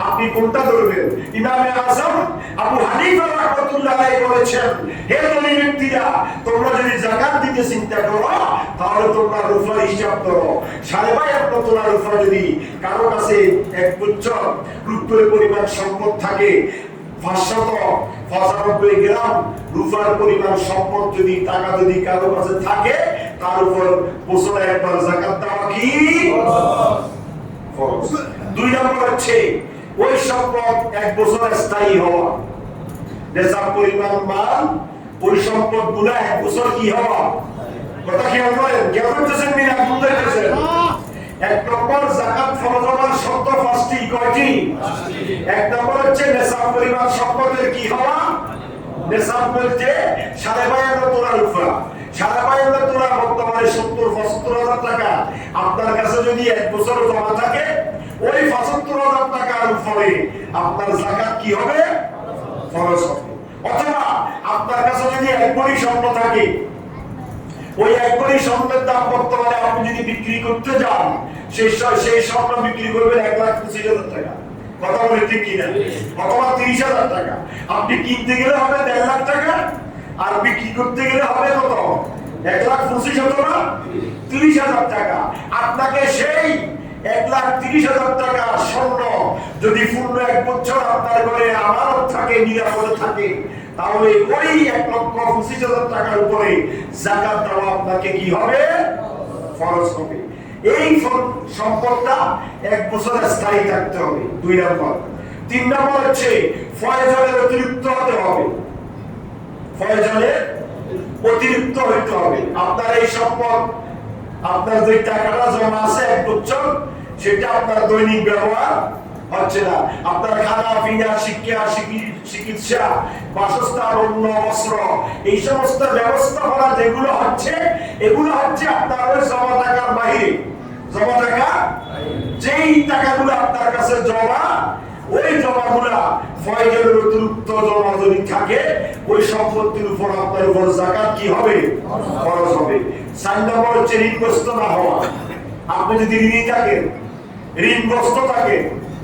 আপনি কোনটা ধরবেন? ইমামে আযম আবু হানিফা রাহমাতুল্লাহ আলাইহি বলেছেন, হে ধনী ব্যক্তিরা, তোমরা যদি যাকাত দিতে চিন্তা করো তাহলে তোমরা রূপার হিসাব করো। 52 তোলা রূপা যদি কারো কাছে 1 বছর রূপের পরিমাণ সম্পদ থাকে, 595 গ্রাম রূপার পরিমাণ সম্পদ যদি টাকা যদি কারো কাছে থাকে, তার উপর বছরে একবার যাকাত দেওয়া কি ফরজ। 2 নম্বর হচ্ছে ওই সম্পদ 1 বছর স্থায়ী হওয়া। নেশাব পরিমাণ মাল, ওই সম্পদ গুলো 1 বছর কি হওয়া। কথা খেয়াল করেন, কেউ করতেছেন মিনা বুঝতেছেন? 1 নম্বর যাকাত ফরজ হওয়ার শর্ত 5টি। কয়টি? 1 নম্বর হচ্ছে নেশাব পরিমাণ সম্পদের কি হওয়া। নেশাব বলতে 52 তোলা রূপা। 52 তোলা বর্তমানে 70-75 হাজার টাকা। আপনার কাছে যদি 1 বছর জমা থাকে, ওই 75,000 টাকার উপরে আপনার যাকাত কি হবে? ফরজ হবে। অথবা আপনার কাছে যদি 1 ভরি স্বর্ণ থাকে, ওই 1 ভরি স্বর্ণের দাম বর্তমানে আপনি যদি বিক্রি করতে যান, সেই স্বর্ণ বিক্রি করবেন 1,25,000 টাকা। কথা বলে ঠিক কিনা? অথবা 30,000 টাকা। আপনি কিনতে গেলে হবে 1.5 লাখ টাকা, আর বিক্রি করতে গেলে হবে কত? 1,25,000 30,000 টাকা। আপনাকে সেই 1,30,000 টাকা স্বর্ণ যদি পূর্ণ 1 বছর আপনার ঘরে আমানত থাকে, নিরাপদে থাকে, তাহলে ওই 1,25,000 টাকার উপরে যাকাত দেওয়া আপনাকে কি হবে? ফরজ হবে। এই সম্পদটা 1 বছর স্থায়ী থাকতে হবে। 2 নম্বর। 3 নম্বর হচ্ছে ফয়জলের অতিরিক্ত হতে হবে। ফয়জলের অতিরিক্ত হইতে হবে। আপনার এই সম্পদ, আপনার যে টাকাটা জমা আছে 1 বছর, সেটা আপনার দৈনিক ব্যবহার হচ্ছে না। আপনার খানা পিনা, শিক্ষা, চিকিৎসা, বাসস্থান, অন্য বস্ত্র, এই সমস্ত ব্যবস্থাপনা যেগুলো হচ্ছে, এগুলো হচ্ছে আপনার ওই জমা টাকার বাইরে। জমা টাকা, যেই টাকাগুলো আপনার কাছে জমা, ওই জমাগুলা ফয়জলের অতিরিক্ত জমা যদি থাকে, ওই সম্পত্তির উপর আপনার উপর যাকাত কি হবে? ফরজ হবে। 4 নম্বর হচ্ছে ঋণগ্রস্ত না হওয়া। আপনি যদি ঋণী থাকেন, ঋণগ্রস্ত থাকেন,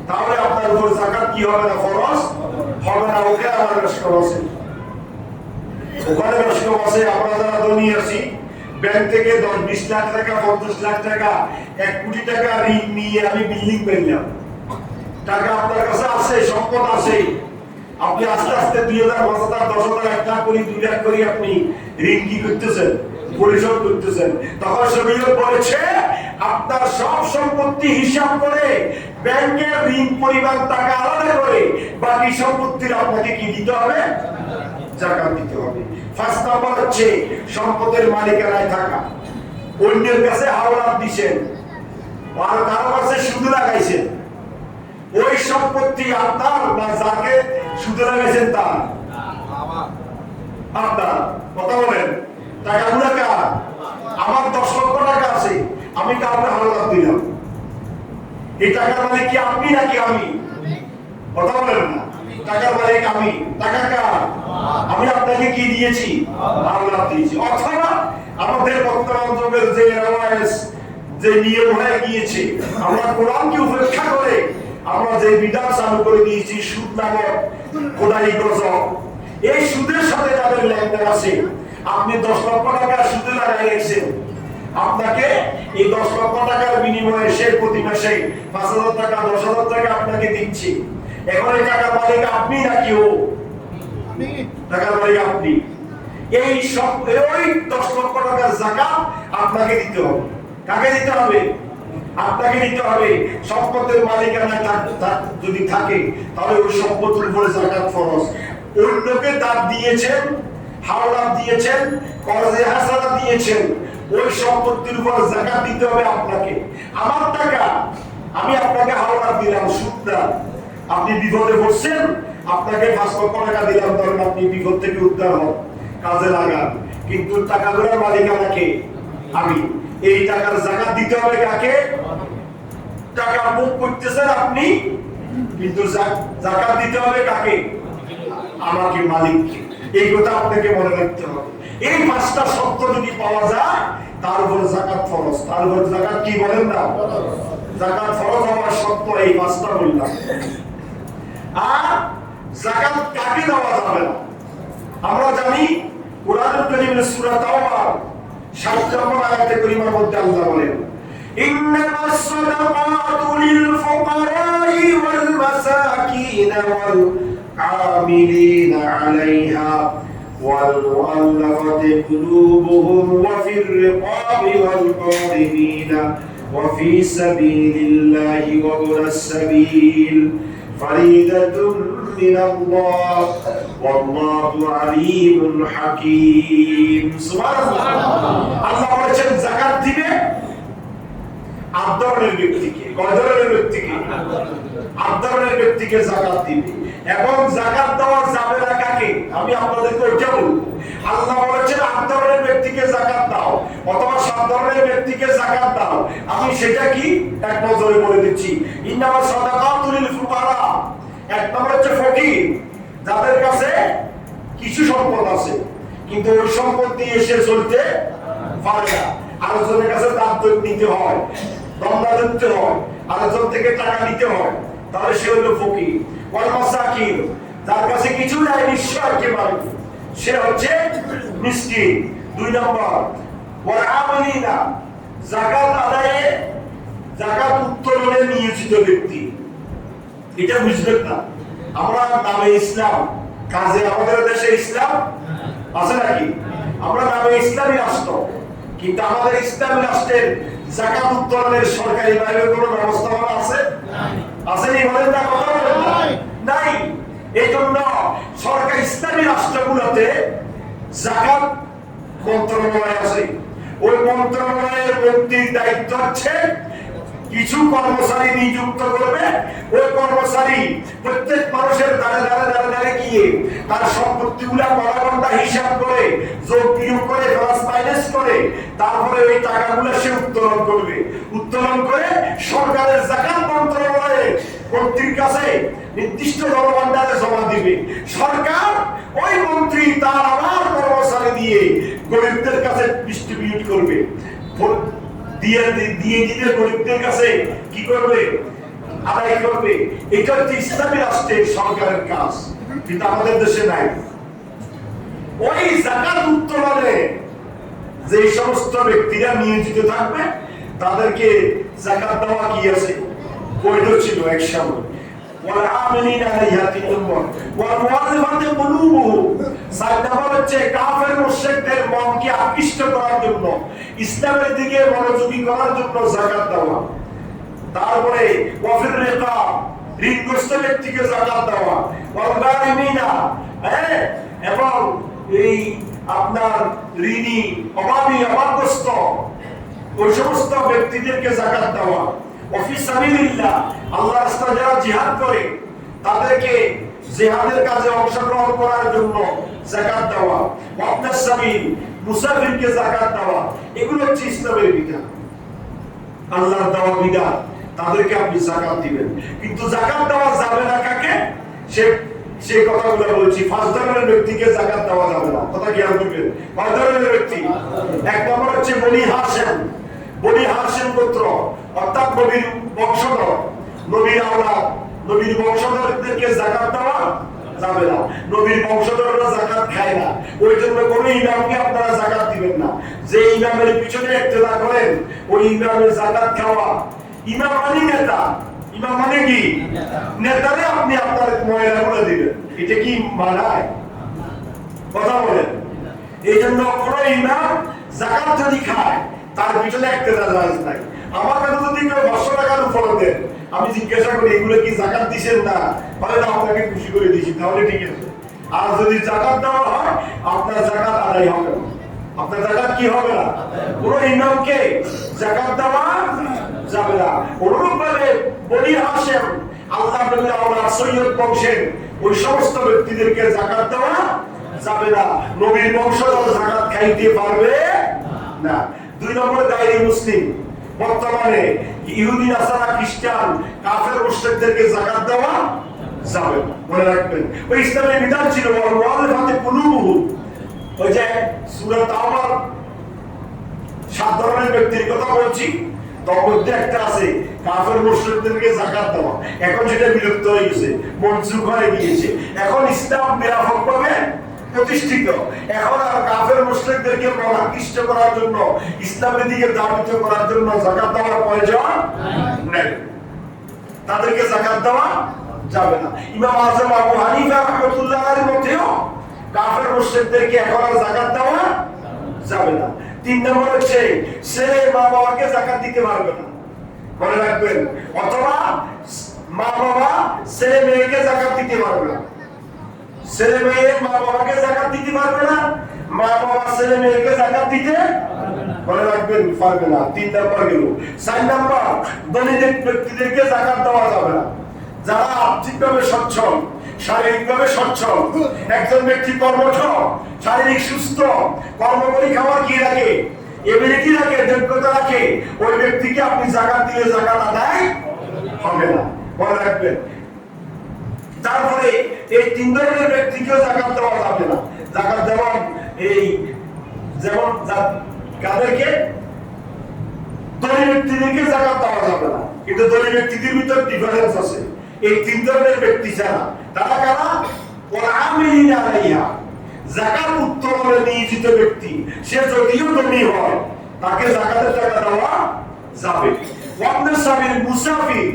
তাহলে আপনার উপর যাকাত কি হবে না? ফরজ হবে না। ওকে আমার রাষ্ট্র আছে, ওখানে রাষ্ট্র আছে। আমরা যারা ধনী আছি, ব্যাংক থেকে 10-20 লাখ টাকা, 50 লাখ টাকা, 1 কোটি টাকা ঋণ নিয়ে আমি বিল্ডিং পেলাম। টাকা আপনার কাছে আছে, সম্পদ আছে। আপনি আস্তে আস্তে 2,000, 5,000, 10,000, 1 লাখ করে, 2 লাখ করে আপনি ঋণ কি করতেছেন? পরিশোধ করতেছেন। তখন শরীয়ত বলেছে আপনার সব সম্পত্তি হিসাব করে ব্যাংকের ঋণ পরিমাণ টাকা আলাদা করে বাকি সম্পত্তির আপনাকে কি দিতে হবে? যাকাত দিতে হবে। 5 নম্বর হচ্ছে সম্পদের মালিকানায় থাকা। অন্যের কাছে হাওলাত দিবেন, আর কারো কাছে সুদ লাগাইছেন, ওই সম্পত্তি আপনার না যাকে সুদ লাগাইছেন তার? আপনার। কথা বলেন, টাকাগুলো কার? আমার 10 লক্ষ টাকা আছে, আমি কাউকে হাওলাত দিলাম, এই টাকার মালিক কি আপনি নাকি আমি? কথা বলেন না? টাকার মালিক আমি, টাকা কার? আমি আপনাকে কি দিয়েছি? আল্লাহ দিয়েছি। অথবা আমাদের বর্তমান যুগের যে রেওয়াজ, যে নিয়ম হয়ে গিয়েছে, আমরা কোরআনকে উপেক্ষা করে আমরা যে বিধান চালু করে দিয়েছি, সুদ নামক খোদাই গজব, এই সুদের সাথে যাদের লেনদেন আছে, আপনি 10 লক্ষ টাকা সুদে লাগাই রেখেছেন, আপনাকে এই 10 লক্ষ টাকার বিনিময়ে সে প্রতি মাসে 5,000 টাকা 10,000 টাকা আপনাকে দিচ্ছে। এখন এই টাকার মালিক আপনি নাকি ও? টাকার মালিক আপনি। এই সব ওই 10 লক্ষ টাকার যাকাত আপনাকে দিতে হবে। কাকে দিতে হবে? আপনাকে দিতে হবে। সম্পদের মালিকানা যদি থাকে তাহলে ওই সম্পদের উপরে যাকাত ফরজ। অন্যকে দান দিয়েছেন, হাওলাত দিয়েছেন, কর্জে হাসানা দিয়েছেন, ওই সম্পত্তির উপর যাকাত দিতে হবে আপনাকে। আমার টাকা আমি আপনাকে হাওলাত দিলাম, সুদ না, আপনি বিপদে পড়ছেন, আপনাকে 5 লক্ষ টাকা দিলাম, ধরেন আপনি বিপদ থেকে উদ্ধার হন, কাজে লাগান, কিন্তু টাকাগুলোর মালিকানা কে? আমি। এই টাকার যাকাত দিতে হবে কাকে? টাকা মুখ করতেছেন আপনি, কিন্তু যাকাত দিতে হবে কাকে? আমাকে, মালিককে। এই কথা আপনাকে মনে রাখতে হবে। এই 5টা শর্ত যদি পাওয়া যায়, তার উপর যাকাত ফরজ। তার উপর যাকাত কি বলেন না? যাকাত ফরজ হওয়ার শর্ত এই 5টা বললাম। আর যাকাত কাকে দেওয়া যাবে না? আমরা জানি কোরআনুল কারীমের সূরা তাওবার 7 নম্বর আয়াতে কারিমার মধ্যে আল্লাহ বলেন, ইন্নামাস সাদাকাতু লিল ফুকারাই ওয়াল মাসাকিন ওয়াল আমিলিনা আলাইহা ওয়াল মুআল্লাফাতি কুলুবুহুম ওয়া ফির রিকাবি ওয়াল কারিমিনা ওয়া ফি সাবিলিল্লাহি ওয়া ইবনাস সাবিল ফারিদাতুন মিনাল্লাহ ওয়াল্লাহু আলিমুন হাকীম। সুবহানাল্লাহ। আল্লাহ বলেছেন যাকাত দিবে 8 ধরনের ব্যক্তিকে। কয় ধরনের ব্যক্তিকে? 8 ধরনের ব্যক্তিকে যাকাত দিবে। এবং যাকাত দেওয়া যাবে না কাকে? আমি আপনাদেরকে ওইটা বলবো। আল্লাহ বলেছেন 8 ধরনের ব্যক্তিকে যাকাত দাও, অথবা 7 ধরনের ব্যক্তিকে যাকাত দাও। আমি সেটা কি এক নজরে বলে দিচ্ছি। ইন্নামাস সাদাকাতু লিল ফুকারা, এক নম্বর হচ্ছে ফকির, যাদের কাছে কিছু সম্পদ আছে কিন্তু ওই সম্পদ দিয়ে এসে চলতে পারে না, আরেকজনের কাছে দান নিতে হয়, দমনা দিতে হয়, আরেকজন থেকে টাকা নিতে হয়, তাহলে সে হলো ফকির। ওয়াল মাসাকিন, যার কাছে কিছু নাই, নিঃস্ব একেবারে, সে হচ্ছে মিসকিন। 2 নম্বর ওয়াল আমিলিনা, যাকাত আদায়ে, যাকাত উত্তোলনে নিয়োজিত ব্যক্তি। এটা বুঝবেন না, আমরা নামে ইসলাম, কাজে আমাদের দেশে ইসলাম আছে নাকি? আমরা নামে ইসলামী রাষ্ট্র, কিন্তু আমাদের ইসলামী রাষ্ট্রের যাকাত উত্তোলনের সরকারি ভাবে কোনো ব্যবস্থাপনা আছে? আসেনি? বলেন না, কথা বলেন না। নাই। এই জন্য সরকার ইসলামী রাষ্ট্রগুলোতে যাকাত মন্ত্রণালয় আছে। ওই মন্ত্রণালয়ের ব্যক্তির দায়িত্ব হচ্ছে কিছু কর্মচারী নিযুক্ত করবে। ওই কর্মচারী প্রত্যেক মানুষের দ্বারে দ্বারে দ্বারে দ্বারে গিয়ে তার সম্পত্তিগুলা ঘন্টা হিসাব করে, যোগ বিয়োগ করে, প্লাস মাইনাস করে, তারপরে ওই টাকাগুলো সে উত্তোলন করবে। উত্তোলন করে সরকারের যাকাত মন্ত্রণালয়ে মন্ত্রীর কাছে নির্দিষ্ট ধনভাণ্ডারে জমা দিবে। সরকার ওই মন্ত্রী তার আবার কর্মচারী দিয়ে গরিবদের কাছে ডিস্ট্রিবিউট করবে, দিয়ে দিলে গরিবদের কাছে কি করবে? আদায় করবে। এটা হচ্ছে ইসলামী রাষ্ট্রের সরকারের কাজ, কিন্তু আমাদের দেশে নাই। ওই যাকাত উত্তোলনে যে সমস্ত ব্যক্তিরা নিয়োজিত থাকবে তাদেরকে যাকাত দেওয়া কি আছে? বৈধ ছিল এক সময়। ওয়াল আমিলিনা আলাইহা 3 নম্বর, ওয়াল মুআল্লিফাতি কুলুবুহুম, 4 নম্বর হচ্ছে কাফের মুশরিকদের মনকে আকৃষ্ট করার জন্য, ইসলামের দিকে মনোযোগী করার জন্য যাকাত দেওয়া। তারপরে ওয়া ফির রিকাব, ঋণগ্রস্ত ব্যক্তিকে যাকাত দেওয়া। ওয়াল গারিমিনা, এবং এই আপনার ঋণী, অভাবী, অভাবগ্রস্ত ওই সমস্ত ব্যক্তিদেরকে যাকাত দেওয়া। ওয়া ফি সাবিলিল্লাহ, আল্লাহর রাস্তায় যারা জিহাদ করে তাদেরকে জিহাদের কাজে অংশগ্রহণ করার জন্য যাকাত দেওয়া। ওয়া ইবনাস সাবিল, মুসাফিরকে যাকাত দেওয়া। এগুলো হচ্ছে ইসলামের বিধান, আল্লাহর দেওয়া বিধান। তাদেরকে আপনি যাকাত দিবেন। কিন্তু যাকাত দেওয়া যাবে না কাকে? সেই কথাগুলো বলছি। পাঁচ ধরনের ব্যক্তিকে যাকাত দেওয়া যাবে না, কথা জ্ঞান করবেন। পাঁচ ধরনের ব্যক্তি, এক নম্বর হচ্ছে বনি হাশিম। বনি হাশিম গোত্র অর্থাৎ নবীর বংশধর, নবীর আওলাদ, নবীর বংশধরদেরকে যাকাত দেওয়া যাবে না। নবীর বংশধররা যাকাত খায় না, ওই জন্য কোন ইমামকে আপনারা যাকাত দিবেন না। যে ইমামের পিছনে ইক্তেদা করেন ওই ইমামের যাকাত খাওয়া। ইমাম মানে নেতা, ইমাম মানে কি? নেতারে আপনি আপনার ময়লাগুলো দিবেন, এটা কি মানায়? কথা বলেন। এই জন্য কোন ইমাম যাকাত যদি খায় তার পিছনে ইক্তেদা জায়েজ নাই। আমার কাছে যদি কেউ 500 টাকার উপর দেন, আমি জিজ্ঞাসা করি এগুলো কি যাকাত দিবেন না, বলে না আপনাকে খুশি করে দিয়েছি, তাহলে ঠিক আছে। আর যদি যাকাত দেওয়া হয় আপনার যাকাত আদায় হবে না, আপনার যাকাত কি হবে না। কোন ইমামকে যাকাত দেওয়া যাবে না। অনুরূপভাবে বনি হাশিম আল্লাহ নবীর আওলাদ সৈয়দ বংশের ওই সমস্ত ব্যক্তিদেরকে যাকাত দেওয়া যাবে না। নবীর বংশধর যাকাত খাইতে পারবে না। দুই নম্বর গায়রে মুসলিম, বর্তমানে ইহুদি নাসারা খ্রিস্টান কাফের মুশরিকদেরকে যাকাত দেওয়া যাবে না। মনে রাখবেন ওই ইসলামের বিধান ছিল ওয়ালাফাতে কুলুবুহুম। ওই যে সূরা তাওবার 7 ধরনের ব্যক্তির কথা বলছি, তার মধ্যে একটা আছে কাফের মুশরিকদেরকে যাকাত দেওয়া। এখন সেটা বিলুপ্ত হয়ে গেছে, মনসুখ হয়ে গিয়েছে। এখন ইসলাম ব্যাপকভাবে প্রতিষ্ঠিত। এখন আর কাফের মুশরিকদেরকে প্রভাবিত করার জন্য, ইসলামের দিকে দাবিত করার জন্য যাকাত দেওয়ার প্রয়োজন নেই। তাদেরকে যাকাত দেওয়া যাবে না। ইমাম আযম আবু হানিফা রাহমাতুল্লাহ আলাইহির মতেও কাফের মুশরিকদেরকে এখন আর যাকাত দেওয়া যাবে না। 3 নম্বর হচ্ছে ছেলে মা বাবাকে যাকাত দিতে পারবে না, মনে রাখবেন। অথবা মা বাবা ছেলে মেয়েকে যাকাত দিতে পারবে না। ছেলে মেয়ে মা বাবাকে যাকাত দিতে পারবে না, মা বাবা ছেলে মেয়েকে যাকাত দিতে মনে রাখবেন পারবে না। 3 নম্বর গেল। 4 নম্বর দরিদ্র ব্যক্তিদেরকে যাকাত দেওয়া যাবে না। যারা আর্থিকভাবে সচ্ছল, শারীরিকভাবে সচ্ছল, একজন ব্যক্তি কর্মঠ, শারীরিক সুস্থ, কর্ম করে খাওয়ার কি রাখে, এবিলিটি রাখে, যোগ্যতা রাখে, ওই ব্যক্তিকে আপনি যাকাত দিলে যাকাত আদায় হবে না, মনে রাখবেন। তারপরে এই 3 ধরনের ব্যক্তিকেও যাকাত দেওয়া যাবে না। যাকাত দেওয়া এই যেমন কাদেরকে? ধনী ব্যক্তিদেরকে যাকাত দেওয়া যাবে না। কিন্তু ধনী ব্যক্তিদের ভিতর ডিফারেন্স আছে। এই 3 ধরনের ব্যক্তি যারা, তারা কারা? ওয়া আমিলিনা আলাইহা, যাকাত উত্তোলনে নিয়োজিত ব্যক্তি। সে যদিও ধনী হয় তাকে যাকাতের টাকা দেওয়া যাবে। ওয়াবনে সাবিল মুসাফির,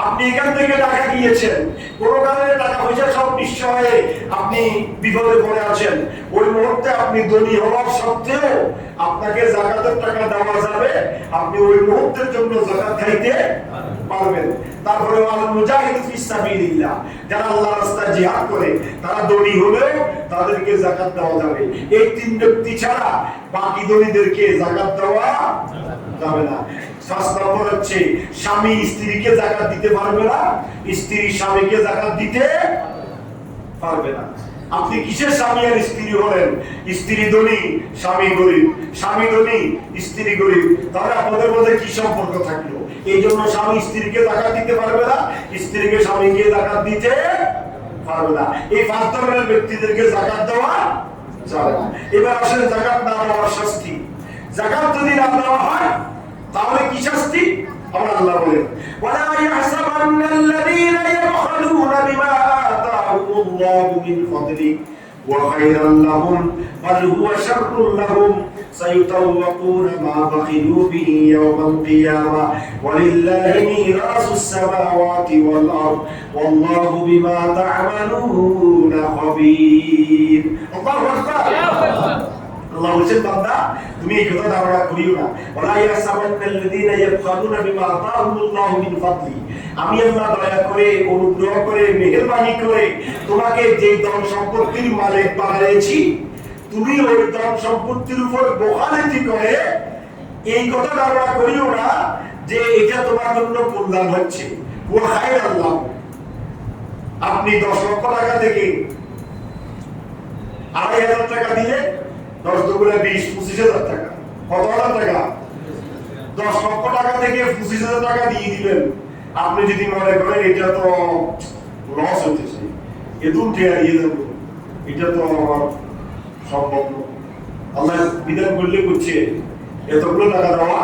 আপনি এখান থেকে টাকা গিয়েছেন, কোনো কারণে টাকা পয়সা সব নিঃস্ব হয়ে আপনি বিপদে পড়ে আছেন, ওই মুহূর্তে আপনি ধনী হওয়ার সত্ত্বেও আপনাকে যাকাতের টাকা দেওয়া যাবে, আপনি ওই মুহূর্তের জন্য যাকাত খাইতে পারবেন। তারপরে আল মুজাহিদ ফি সাবিলিল্লাহ, যারা আল্লাহর রাস্তায় জিহাদ করে তারা ধনী হলেও তাদেরকে যাকাত দেওয়া যাবে। এই 3 ব্যক্তি ছাড়া বাকি ধনীদেরকে যাকাত দেওয়া যাবে না। 5 নম্বর হচ্ছে স্বামী স্ত্রীকে যাকাত দিতে পারবে না, স্ত্রী স্বামীকে যাকাত দিতে পারবে না। আপনি কিসের স্বামী আর স্ত্রী হলেন? স্ত্রী ধনী, স্বামী গরিব, স্বামী ধনী, স্ত্রী গরিব, তাহলে আপনাদের মধ্যে কি সম্পর্ক থাকলো? এই জন্য স্বামী স্ত্রীকে যাকাত দিতে পারবে না, স্ত্রীকে স্বামীকে যাকাত দিতে পারবে না। এই 5 ধরনের ব্যক্তিদেরকে যাকাত দেওয়া যাবে না। এবার আসলে যাকাত না দেওয়ার শাস্তি। যাকাত যদি না দেওয়া হয় তাহলে কি শাস্তি? আমরা আল্লাহ বলেন, ওয়ালা ইয়াহসাবান্নাল্লাযীনা ইয়াবখালুনা বিমা আতাহুমুল্লাহু মিন ফাদলি ওয়া খায়রান লাহুম বাল হুয়া শাররুল লাহুম সায়ুতাওয়াকুনা মা বাখিলু বিহি ইয়াওমাল কিয়ামাহ ওয়ালিল্লাহি মিরাসুস সামাওয়াতি ওয়াল আরদ ওয়াল্লাহু বিমা তা'মালুনা খাবীর। আল্লাহু আকবার। আল্লাহ বলেন, বান্দা তুমি এই কথা ধারণা করিও না, ওয়ালা ইয়াহসাবান্নাল্লাযীনা ইয়াবখালুনা বিমা আতাহুমুল্লাহু মিন ফাদলি, আমি আল্লাহ দয়া করে, অনুগ্রহ করে, মেহেরবানি করে তোমাকে যে ধন সম্পত্তির মালিক বানিয়েছি, তুমি ওই ধন সম্পত্তির উপর বখালতি করে এই কথা ধারণা করিও না যে এটা তোমার জন্য কল্যাণ হচ্ছে। ওয়া খায়রান লাহুম, আপনি 10 লক্ষ টাকা থেকে 2,500 টাকা দিলে 10 দুগুণে 20, 25,000 টাকা। কত হাজার টাকা? 10 লক্ষ টাকা থেকে 25,000 টাকা দিয়ে দিবেন, আপনি যদি মনে করেন এটা তো লস হইতেছে, এদুন দিয়ে দেবো, এটা তো আমার সম্ভব নয়, আল্লাহ বিধান করলে করছে এতগুলো টাকা দেওয়া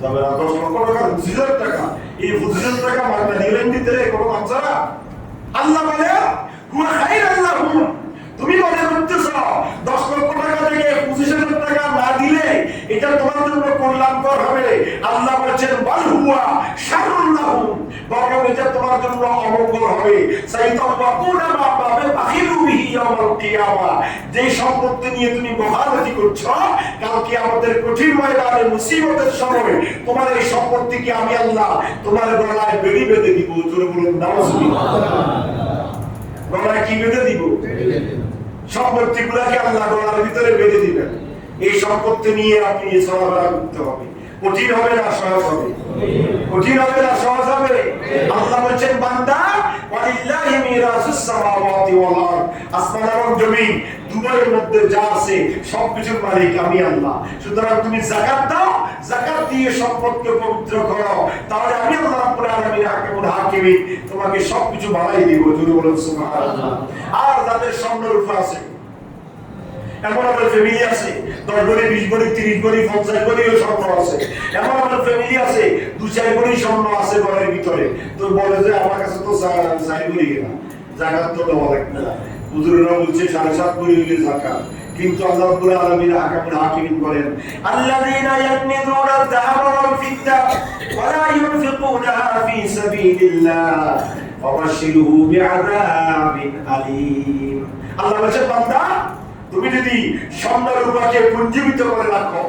যাবে না। 10 লক্ষ টাকা, 25,000 টাকা, এই 25,000 টাকা মাগনা দিলেন দিতে কোনো বাচ্চারা। আল্লাহ বলে হুয়া খাইরাল লাহুম, তুমি মনে করতেছ 10 লক্ষ টাকা থেকে 25,000 টাকা না দিলে এটা তোমার জন্য কল্যাণকর হবে। আল্লাহ বলেছেন বাল হুয়া শাররুল লাহুম, বরং এটা তোমার জন্য অমঙ্গল হবে। সাইতাওয়াকুনা মা বাবে বাখিলু বিহি ইয়াউমাল কিয়ামা, যে সম্পত্তি নিয়ে তুমি মহারতি করছো, কাল কিয়ামতের কঠিন ময়দানে মুসিবতের সময় তোমার এই সম্পত্তিকে আমি আল্লাহ তোমার গলায় বেড়ি বেঁধে দিব। জোরে বলুন নাউজুবিল্লাহ। গলায় কি বেঁধে দিব? সম্পত্তিগুলোকে আল্লাহ গলার ভিতরে বেঁধে দিবেন। এই সম্পত্তি নিয়ে আপনি চলাফেরা করতে হবে। কঠিন হবে না সহজ হবে? কঠিন হবে না সহজ হবে? আল্লাহ বলেছেন বান্দা ওয়ালিল্লাহি মিরাসুস সামাওয়াতি ওয়াল আরদ, আসমান এবং জমিন দুটোর মধ্যে যা আছে সবকিছুর মালিক আমি আল্লাহ। সুতরাং তুমি যাকাত দাও, যাকাত দিয়ে সম্পদকে পবিত্র করো, তাহলে আমি আল্লাহ রাব্বুল আলামিন হাকিমুল হাকিমিন তোমাকে সবকিছু বাড়াই দিব। জোরে বলুন সুবহানাল্লাহ। আর যাদের স্বর্ণের উপর আছে, এমন আমার ফ্যামিলি আছে 10 ভরি 20 ভরি 30 ভরি 50 ভরিও স্বর্ণ আছে। এমন আমার ফ্যামিলি আছে 2-4 ভরি স্বর্ণ আছে ঘরের ভিতরে, তো বলে যে আমার কাছে তো 4 ভরি না, যাকাত তো দেওয়া লাগবে না। হুজুররা বলছে 7.5 ভরি হইলে যাকাত, কিন্তু আল্লাহ রাব্বুল আলামিন হাকিমুল হাকিমিন বলেন আল্লাযীনা ইয়াকনিযুনা আয-যাহাবা ওয়াল ফিদ্দা ওয়া লা ইউনফিকুনাহা ফী সাবিলিল্লাহ ফাবাশশিরহু বিআযাবিন আলীম। আল্লাহ বলেন বান্দা তুমি যদি স্বর্ণ রূপাকে পুঞ্জীবিত করে রাখো,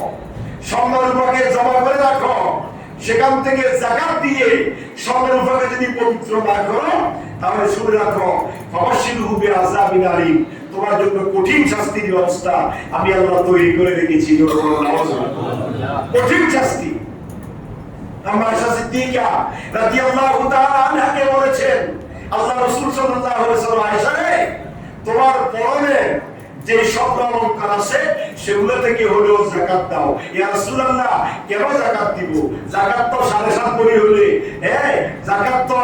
স্বর্ণ রূপাকে জমা করে রাখো, সেখান থেকে যাকাত দিয়ে স্বর্ণ রূপাকে যদি পবিত্র না করো, তাহলে শুনে রাখো ফাবাশশিরহু বিআযাবিন আলীম, তোমার জন্য কঠিন শাস্তির ব্যবস্থা আমি আল্লাহ তৈরি করে রেখেছি। কঠিন শাস্তি। আম্মা আয়েশা সিদ্দিকা রাদিয়াল্লাহু তাআলা আনহাকে বলেছেন আল্লাহ রাসূল সাল্লাল্লাহু আলাইহি ওয়াসাল্লাম, আয়েশা রে তোমার পরনে যে স্বর্ণ অলংকার আছে সেগুলো থেকে হলেও যাকাত দাও। ইয়া রাসূলুল্লাহ কেন যাকাত দিব? যাকাত তো 7.5 ভরি হলে, যাকাত তো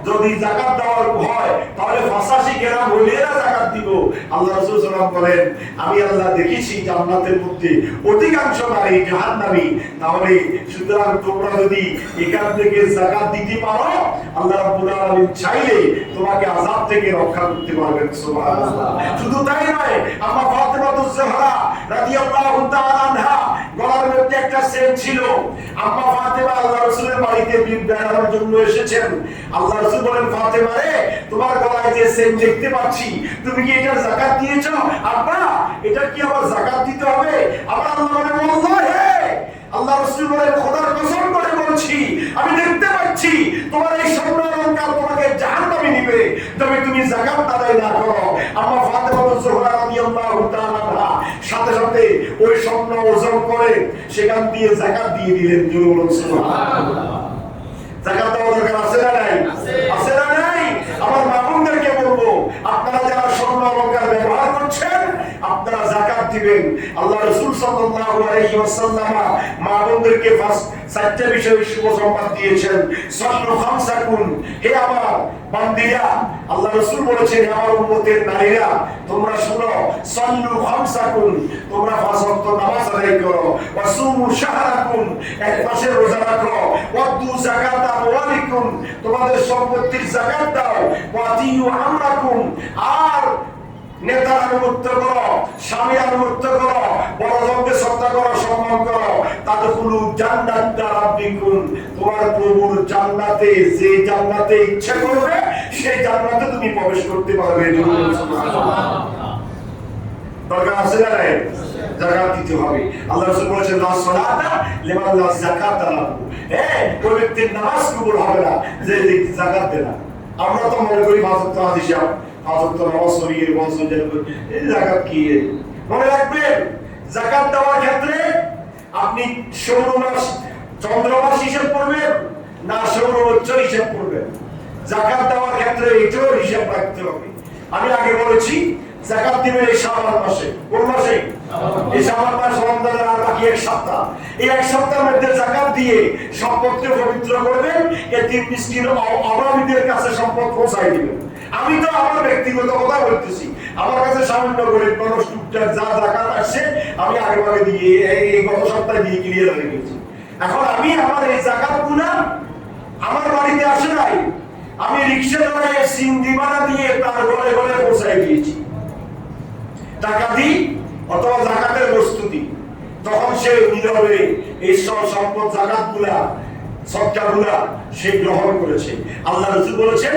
যদি যাকাত দেওয়ার হয় তাহলে 85 গ্রাম হলে যাকাত দিব। আল্লাহ রাসূল সাল্লাল্লাহু আলাইহি ওয়াসাল্লাম বলেন আমি আল্লাহ দেখেছি জান্নাতের মধ্যে অধিকাংশ নারী জাহান্নামী, তাহলে সুতরাং তোমরা যদি এখান থেকে যাকাত দিতে পারো আল্লাহ রাব্বুল আলামিন চাইলে তোমাকে আযাব থেকে রক্ষা করতে পারবেন। সুবহানাল্লাহ। শুধু তাই নয়, আম্মা ফাতেমাতুজ জাহরা রাদিয়াল্লাহু তাআলা আনহা গলার মধ্যে একটা চেন ছিল। আম্মা ফাতেমা আল্লাহ রাসূলের বাড়িতে বিয়ে দেওয়ার জন্য এসেছেন। আল্লাহ রাসূল বলেন ফাতেমা রে তোমার গলায় যে চেন দেখতে পাচ্ছি, তুমি কি এটা যাকাত দিয়েছো? আব্বা এটা কি আবার যাকাত দিতে হবে? আবার আল্লাহ বলেন আল্লাহে, আল্লাহ রাসূল বলেন খোদার কসম করে বলছি আমি দেখতে পাচ্ছি তোমার এই স্বর্ণ অলংকার তোমাকে জাহান্নামে নিবে তবে তুমি যাকাত আদায় না করো। আম্মা ফাতেমাতুজ জাহরা রাদিয়াল্লাহু তাআলা আনহা সাথে সাথে ওই স্বর্ণ ওজন করে সেখান দিয়ে যাকাত দিয়ে দিলেন। জোরে বলুন সুবহানাল্লাহ। যাকাত দেওয়া দরকার আছে না নাই? আছে না নাই? আমার মামুনদেরকে বলবো আপনারা যারা স্বর্ণ অলংকার ব্যবহার করছেন আপনারা যাকাত দিবেন। আল্লাহ রাসূল সাল্লাল্লাহু আলাইহি ওয়াসাল্লাম মামুনদেরকে 4টা বিষয়ে শুভ সংবাদ দিয়েছেন। সাল্লু খামসাকুন, হে আমার বান্দীরা, আল্লাহ রাসূল বলেছেন আমার উম্মতের নারীরা তোমরা শুনো, সাল্লু খামসাকুন, তোমরা 5 ওয়াক্ত নামাজ আদায় করো, ওয়াসুমু শাহরাকুন, এক মাসের রোজা রাখো, ওয়াদু যাকাত আমওয়ালিকুম, তোমাদের সম্পত্তির যাকাত দাও, ওয়াতিউ আমরাকুম, আর নেতার আনুগত্য করো, স্বামী আনুগত্য করো, বড়জনকে শ্রদ্ধা করো, সম্মান করো, তাদখুলু জান্নাতা রাব্বিকুম, তোমার প্রভুর জান্নাতে, যে জান্নাতে ইচ্ছা করবে সেই জান্নাতে তুমি প্রবেশ করতে পারবে। দরকার আছে না নাই? যাকাত দিতে হবে। আল্লাহ রাসূল বলেছেন লা সালাতা লিমান লা যাকাতা লাহু, ওই ব্যক্তির নামাজ কবুল হবে না যে যাকাত দেয় না। আমরা তো মনে করি 5 ওয়াক্ত নামাজ হিসাব, 5 ওয়াক্ত নামাজ পড়ি এর বছর এই যাকাত কি? মনে রাখবেন যাকাত দেওয়ার ক্ষেত্রে আপনি সৌর মাস চন্দ্র মাস হিসাব করবেন না সৌরবচ্চ হিসাব করবেন। যাকাত দেওয়ার ক্ষেত্রে এটাও হিসাব রাখতে হবে। আমি আগে বলেছি যাকাত দিবেন এই শাবান মাসে। কোন মাসে? এই শাবান মাস রমজানের আর বাকি এক সপ্তাহ। এই এক সপ্তাহের মধ্যে যাকাত দিয়ে সম্পদকে পবিত্র করবেন, এতিম মিসকিন অভাবীদের কাছে সম্পদ পৌঁছায় দিবেন। আমি তো আমার ব্যক্তিগত কথা বলতেছি, আমার কাছে সামান্য গরিব মানুষ টুকটাক যা যাকাত আসছে আমি আগে দিয়ে এই গত সপ্তাহে দিয়ে ক্লিয়ার হয়ে গেছি। এখন আমি আমার এই যাকাতগুলো আমার বাড়িতে আসে নাই, আমি রিক্সা ধরে সিন্ধি ভাড়া দিয়ে তার ঘরে ঘরে পৌঁছায় দিয়েছি, টাকা দিই অথবা যাকাতের বস্তু দিই। তখন সে নীরবে এই সব সম্পদ যাকাতগুলা সদকাগুলা সে গ্রহণ করেছে। আল্লাহ রাসূল বলেছেন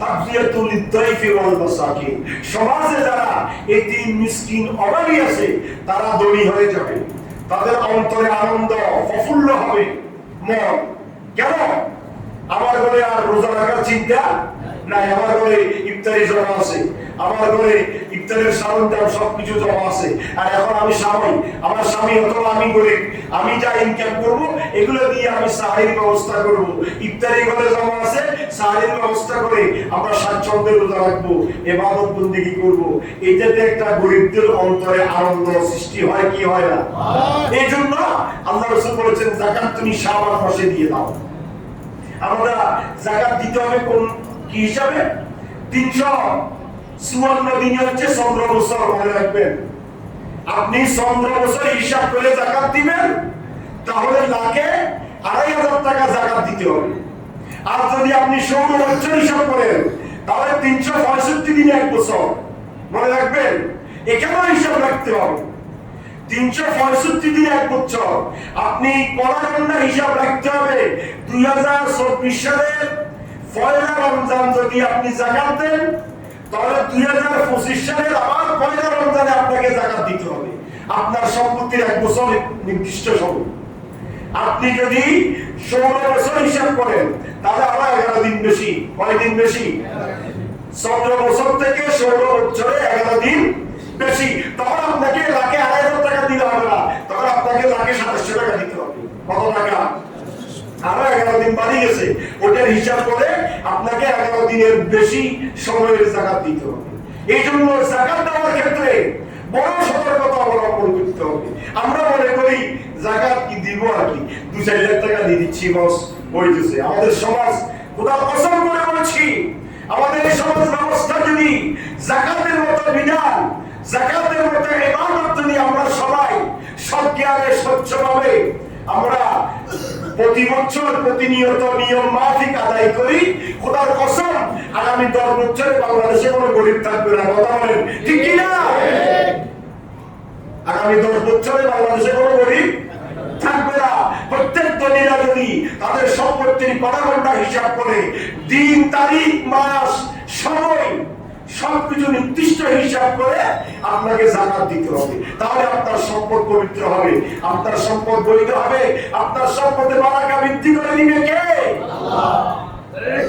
তাকফিরাতুল লিদ-দাইফি ওয়াল মাসাকিন, সমাজে যারা এতিম মিসকিন অভাবী আছে তারা ধনী হয়ে যাবে, তাদের অন্তরে আনন্দ প্রফুল্ল হবে মন। কেন? আমার ঘরে আর রোজা রাখার চিন্তা নাই, আমার ঘরে ইফতারি জমা আছে, আমার ঘরে ইফতারের সরঞ্জাম সবকিছু জমা আছে। আর এখন আমি স্বামী, আমার স্বামী অথবা আমি গরিব, আমি যা ইনকাম করব এগুলো দিয়ে আমি সাহারির ব্যবস্থা করব, ইফতারি ঘরে জমা আছে, সাহারির ব্যবস্থা করে আমরা স্বাচ্ছন্দ্যে রোজা রাখবো, ইবাদত বন্দেগী করব। এটাতে একটা গরিবদের অন্তরে আনন্দ সৃষ্টি হয় কি হয় না? এই জন্য আল্লাহ রাসূল বলেছেন যাকাত তুমি শাবান মাসে দিয়ে দাও। আমরা যাকাত দিতে হবে কোন কি হিসাবে? 354 দিন হচ্ছে চন্দ্র বছর, মনে রাখবেন। আপনি চন্দ্র বছর হিসাব করে যাকাত দিবেন, তাহলে লাখে 2500 টাকা যাকাত দিতে হবে। আর যদি আপনি সৌর বছর হিসাব করেন তাহলে 365 দিন এক বছর, মনে রাখবেন। এখানেও হিসাব রাখতে হবে, 365 দিন এক বছর। আপনি কড়াগন্ডা হিসাব রাখতে হবে। 2024 সালের পয়লা রমজান যদি আপনি যাকাত দেন, তাহলে 2025 সালের আবার পয়লা রমজানে আপনাকে যাকাত দিতে হবে। আপনার সম্পত্তির এক বছর নির্দিষ্ট সময়। আপনি যদি 16 বছর হিসাব করেন তাহলে আবার 11 দিন বেশি। কয় দিন বেশি? 17 বছর থেকে 16 বছরে 11 দিন বেশি। তখন আপনাকে লাখে 2500 টাকা দিতে হবে না, তখন আপনাকে লাখে 2700 টাকা দিতে হবে। কত টাকা? আরো 11 দিন বাড়ি গেছে, ওটার হিসাব করে আপনাকে 11 দিনের বেশি সময়ের যাকাত দিতে হবে। এই জন্য যাকাত দেওয়ার ক্ষেত্রে বড় সতর্কতা অবলম্বন করতে হবে। আমরা মনে করি যাকাত কি দিব আর কি, 2-4 লাখ টাকা দিয়ে দিচ্ছি বস হইতেছে। আমাদের সমাজ, খোদার কসম করে বলছি, আমাদের এই সমাজ ব্যবস্থা যদি যাকাতের মতো বিধান, যাকাতের মতো ইবাদত যদি আমরা সবাই সজ্ঞানে স্বচ্ছভাবে আমরা প্রতি বছর প্রতিনিয়ত নিয়ম মাফিক আদায় করি, খোদার কসম আগামী 10 বছরে বাংলাদেশে কোনো গরিব থাকবে না। কথা বলেন ঠিক কি না? আগামী 10 বছরে বাংলাদেশে কোনো গরিব থাকবে না। প্রত্যেক ধনীরা যদি তাদের সম্পত্তির কড়াগন্ডা হিসাব করে দিন, তারিখ, মাস, সময় সবকিছু নির্দিষ্ট হিসাব করে আপনাকে যাকাত দিতে হবে। তাহলে আপনার সম্পদ পবিত্র হবে, আপনার সম্পদ বৈধ হবে, আপনার সম্পদে বারাকা বৃদ্ধি করে দিবে কে? আল্লাহ।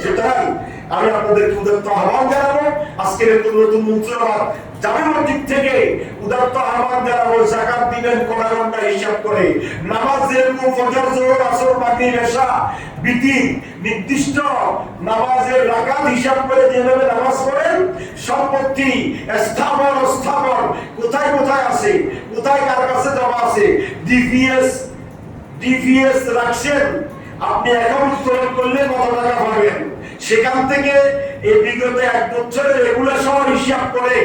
সুতরাং আমি আপনাদেরকে উদাত্ত আহ্বান জানাবো, আজকের নতুন মন্ত্রণালয় জামে মসজিদ থেকে উদাত্ত আহ্বান জানাবো, যাকাত দিবেন কড়াগন্ডা হিসাব করে। নামাজ যেরকম ফজর, যোহর, আসর, মাগরিব, এশা, বিতির নির্দিষ্ট নামাজের রাকাত হিসাব করে যেভাবে নামাজ পড়েন, সম্পত্তি স্থাবর অস্থাবর কোথায় কোথায় আছে, কোথায় কার কাছে জমা আছে, ডিভিএস রাখছেন, আপনি অ্যাকাউন্ট উত্তোলন করলে কত টাকা পাবেন, সেখান থেকে এই বিগত 1 বছরের রেগুলার সহ হিসাব করে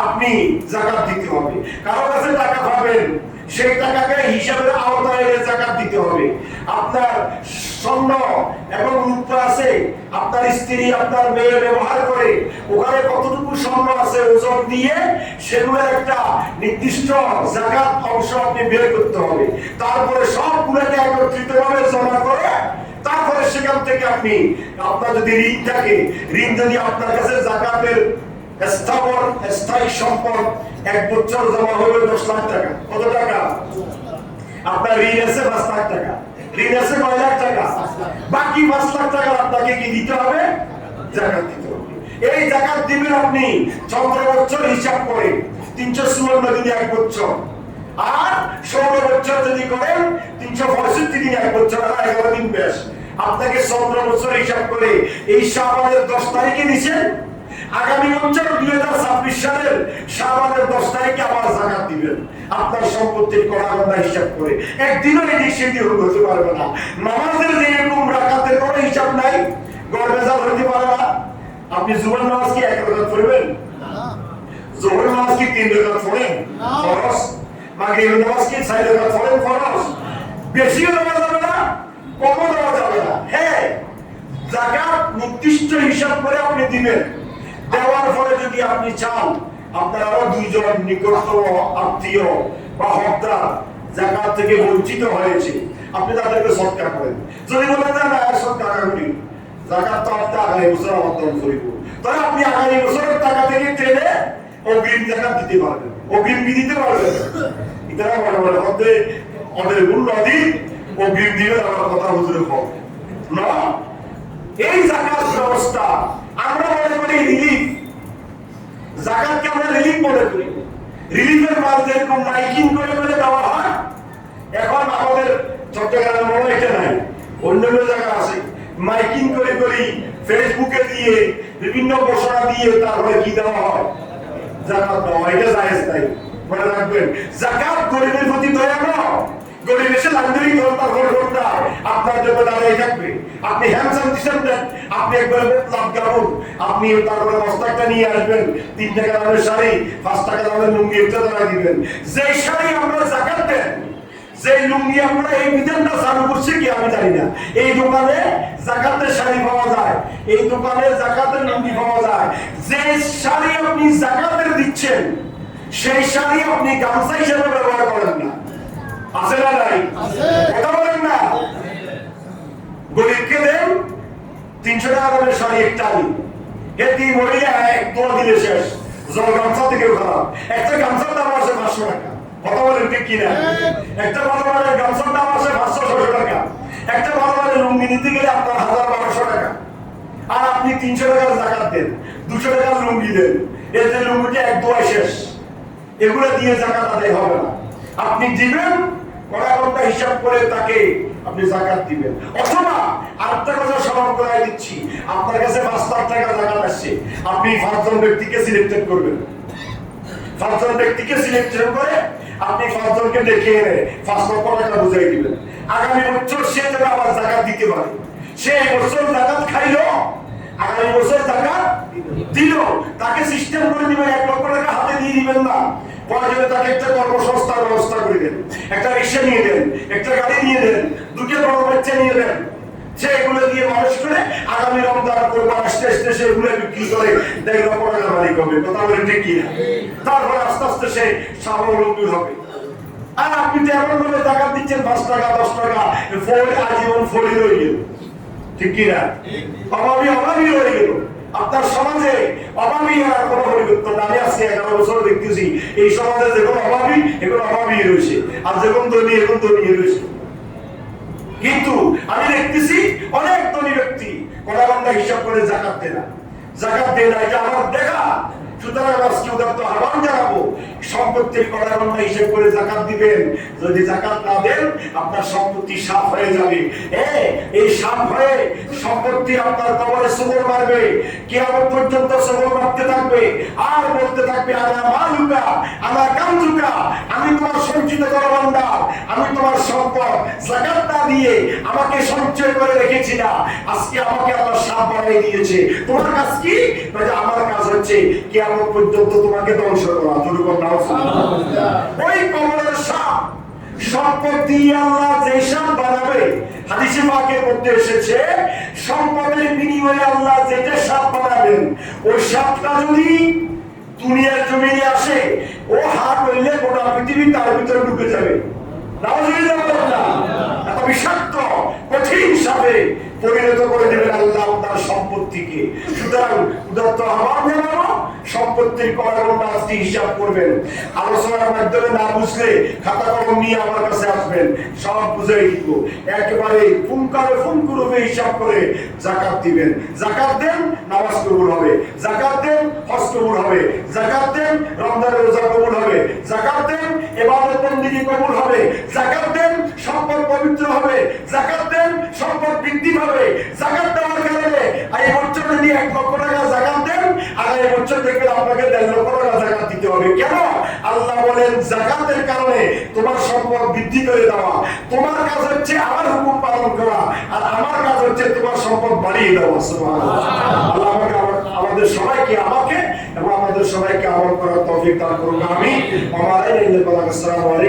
আপনি যাকাত দিতে হবে। কারো কাছে টাকা পাবেন, সেই টাকাকে হিসাবের আওতায় যাকাত দিতে হবে। আপনার স্বর্ণ এবং রূপা আছে, আপনার স্ত্রী আপনার মেয়ে ব্যবহার করে, ওখানে কতটুকু স্বর্ণ আছে ওজন দিয়ে সেগুলোর একটা নির্দিষ্ট যাকাত অংশ আপনি বের করতে হবে। তারপরে সবগুলোকে একত্রিতভাবে জমা করে তারপরে সেখান থেকে আপনি, আপনার যদি ঋণ থাকে, ঋণ যদি আপনার কাছে যাকাতের স্থাবর স্থায়ী সম্পদ 1 বছর জমা হলো 10 লাখ টাকা। কত টাকা? আপনার ঋণ আছে 5 লাখ টাকা, ঋণ আছে 9 লাখ টাকা, বাকি 5 লাখ টাকা আপনাকে কি দিতে হবে? যাকাত দিতে হবে। এই যাকাত দিবেন আপনি চন্দ্র বছর হিসাব করে, 354 দিনে 1 বছর। আর 16 বছর যদি করেন 365 দিনে 1 বছর, আর 11 দিন বেশ। আপনাকে চন্দ্র বছর হিসাব করে এই শাবানের 10 তারিখে দিছেন, আগামী বছর 2026 সালের শাবানের 10 তারিখে আবার যাকাত দিবেন আপনার সম্পত্তির কড়াগন্ডা হিসাব করে। একদিনও এদিক সেদিক হতে পারবে না। নামাজের যে এরকম রাকাতের কোনো হিসাব নাই, গড়বেজাল হতে পারে না। আপনি জুমার নামাজ কি 1 রাকাত পড়বেন? জোহর নামাজ কি 3 রাকাত পড়েন? ফরজ। মাগরিবের নামাজ কি 4 রাকাত পড়েন? ফরজ। বেশিও দেওয়া যাবে না, কমও দেওয়া যাবে না। হ্যাঁ, যাকাত নির্দিষ্ট হিসাব করে আপনি দিবেন। দেওয়ার পরে যদি আপনি চান আপনার আরো 2 জন নিকটতম আত্মীয় বা হকদার যাকাত থেকে বঞ্চিত হয়েছে, আপনি তাদেরকে সদকা করেন। যদি বলেন না সদকা করি, যাকাত তো আপনি আগামী বছর আমন্ত্রণ করিব, তাহলে আপনি আগামী বছরের টাকা থেকে টেনে অগ্রিম যাকাত দিতে পারবেন। অগ্রিম কি দিতে পারবেন? এটা মনে মনে হতে আমাদের উন্নতি অগ্রিম দিবে আমার কথা হুজুরে কম না। এই যাকাত ব্যবস্থা আমরা মনে করি রিলিফ। যাকাতকে আমরা রিলিফ মনে করি। রিলিফের মাল যেরকম মাইকিং করে করে দেওয়া হয়, এখন আমাদের চট্টগ্রামে মনে এটা নাই, অন্যান্য জায়গা আছে, মাইকিং করে করি ফেসবুকে দিয়ে বিভিন্ন ঘোষণা দিয়ে তারপরে কি দেওয়া হয়? যাকাত দেওয়া। এটা জায়েজ নাই, মনে রাখবেন। যাকাত গরিবের প্রতি দয়া নয়, গরিব এসে লাঞ্জলি করতে ঘন্টা আপনার জন্য দাঁড়িয়ে থাকবে। আপনি হ্যান্ডসাম দিচ্ছেন দেন, আপনি একবার লাভ গাবুন, আপনি তারপরে 10 টাকা নিয়ে আসবেন, 3 টাকা দামের শাড়ি, 5 টাকা দামের লুঙ্গি একটা দাঁড়ায় দিবেন। যে শাড়ি আমরা যাকাত দেন, যে লুঙ্গি আমরা এই বিধানটা চালু করছি কি আমি জানি না। এই দোকানে যাকাতের শাড়ি পাওয়া যায়, এই দোকানে যাকাতের লুঙ্গি পাওয়া যায়। যে শাড়ি আপনি যাকাতের দিচ্ছেন, সেই শাড়ি আপনি গামছা হিসেবে ব্যবহার করেন না। আছে না নাই? কথা বলেন না। গরিবকে দেন 300 টাকা দামের শাড়ি একটা দিন, এটি মরিলে এক দোয়া দিলে শেষ। জল গামছা থেকেও খারাপ। একটা গামছার দাম আছে 500 টাকা। কথা বলেন ঠিক কিনা? একটা ভালো মানের গামছার দাম আছে 500-600 টাকা। একটা ভালো মানের লুঙ্গি নিতে গেলে আপনার 1000-1200 টাকা। আর আপনি 300 টাকার যাকাত দেন, 200 টাকার লুঙ্গি দেন, এই যে লুঙ্গিটা এক দোয়ায় শেষ। এগুলো দিয়ে যাকাত আদায় হবে না। আপনি দিবেন কড়াগন্ডা হিসাব করে তাকে আপনি যাকাত দিবেন। অথবা আরেকটা কথা স্মরণ করাই দিচ্ছি, আপনার কাছে 5 লাখ টাকা যাকাত আসছে, আপনি 5 জন ব্যক্তিকে সিলেক্টেড করবেন। 5 জন ব্যক্তিকে সিলেক্টেড করে আপনি 5 জনকে ডেকে এনে 5 লক্ষ টাকা বুঝাই দিবেন। আগামী বছর সে যেন আবার যাকাত দিতে পারে। সে বছর যাকাত খাইলো, আগামী বছর যাকাত দিল, তাকে সিস্টেম করে দিবেন। 1 লক্ষ টাকা হাতে দিয়ে দিবেন না, প্রয়োজনে তাকে একটা কর্মসংস্থান ব্যবস্থা করে দেন, একটা রিক্সা নিয়ে দেন, একটা গাড়ি নিয়ে দেন, 2টা বড় বাচ্চা নিয়ে দেন। সে এগুলো দিয়ে মানুষ করে আগামী রমজান করবো আস্তে আস্তে সে এগুলো বিক্রি করে 1.5 লক্ষ টাকা মালিক হবে। কথা বলেন ঠিক কিনা? তারপরে আস্তে আস্তে সে স্বাবলম্বী হবে। আর আপনি তো এমন ভাবে টাকা দিচ্ছেন 5 টাকা 10 টাকা ফোন আজীবন ফোনই রয়ে গেল। ঠিক কিনা? অভাবী রয়ে গেল। আপনার সমাজে অভাবী আর কোনো পরিবর্তন। আমি আজকে 11 বছর দেখতেছি এই সমাজে যেগুলো অভাবী এগুলো অভাবী রয়েছে, আর যেগুলো ধনী এখন ধনী রয়েছে। কিন্তু আমি দেখতেছি অনেক ধনী ব্যক্তি কড়াগন্ডা হিসাব করে যাকাত দেয় না। যাকাত দেয় না, এটা আমার দেখা। সুতরাং আজকে উদাত্ত আহ্বান জানাবো, সম্পত্তির কড়াগন্ডা হিসাব করে যাকাত দিবেন। যদি যাকাত না দেন আপনার সম্পত্তি সাফ হয়ে যাবে। এই সাফ হয়ে সম্পত্তি আপনার কবরে সবর মারবে, কিয়ামত পর্যন্ত সবর মারতে থাকবে আর বলতে থাকবে আনা মালুকা আনা কামজুকা, আমি তোমার সঞ্চিত করা ভান্ডার, আমি তোমার সম্পদ যাকাত না দিয়ে আমাকে সঞ্চয় করে রেখেছি না, আজকে আমাকে আল্লাহ সাফ বানিয়ে দিয়েছে। তোমার কাজ কি? আমার কাজ হচ্ছে কিয়ামত পর্যন্ত তোমাকে ধ্বংস করা। যতক্ষণ নাও ওই কবরের সাপ সম্পত্তি আল্লাহ যে সাপ বানাবে, হাদিসে পাকের মধ্যে এসেছে সম্পদের বিনিময়ে আল্লাহ যেটা সাপ বানাবেন, ওই সাপটা যদি দুনিয়ার জমিনে আসে, ও হাত হইলে গোটা পৃথিবী তার ভিতরে ঢুকে যাবে। এত বিষাক্ত কঠিন সাপে পরিণত করে দেবেন আল্লাহ তার সম্পত্তিকে। সুতরাং উদাত্ত আহ্বান জানাবো, সম্পত্তির কড়াগন্ডা আজকে হিসাব করবেন। আলোচনার মাধ্যমে না বুঝলে খাতা কলম নিয়ে আমার কাছে আসবেন, সব বুঝাই দিব। একেবারে ফুঙ্কারে হিসাব করে যাকাত দিবেন। যাকাত দেন, নামাজ কবুল হবে। যাকাত দেন, হজ কবুল হবে। যাকাত দেন, রমজানের রোজা কবুল হবে। যাকাত দেন, ইবাদত বন্দেগী কবুল হবে। যাকাত দেন, সম্পদ পবিত্র হবে। যাকাত দেন, সম্পদ বৃদ্ধি পাবে। যাকাত দেওয়ার কারণে এই বছর যদি 1 লক্ষ টাকা যাকাত দেন, আগামী এই বছর দেখবেন আপনাকে 1.5 লক্ষ টাকা যাকাত দিতে হবে। কেন? আল্লাহ বলেন যাকাতের কারণে তোমার সম্পদ বৃদ্ধি করে দেওয়া। তোমার কাজ হচ্ছে আমার হুকুম পালন করা, আর আমার কাজ হচ্ছে তোমার সম্পদ বাড়িয়ে দেওয়া। সুবহানাল্লাহ। আল্লাহ আমাদের সবাইকে, আমাকে এবং আমাদের সবাইকে আমল করার তৌফিক দান করুন। আমিন। আসসালামু আলাইকুম।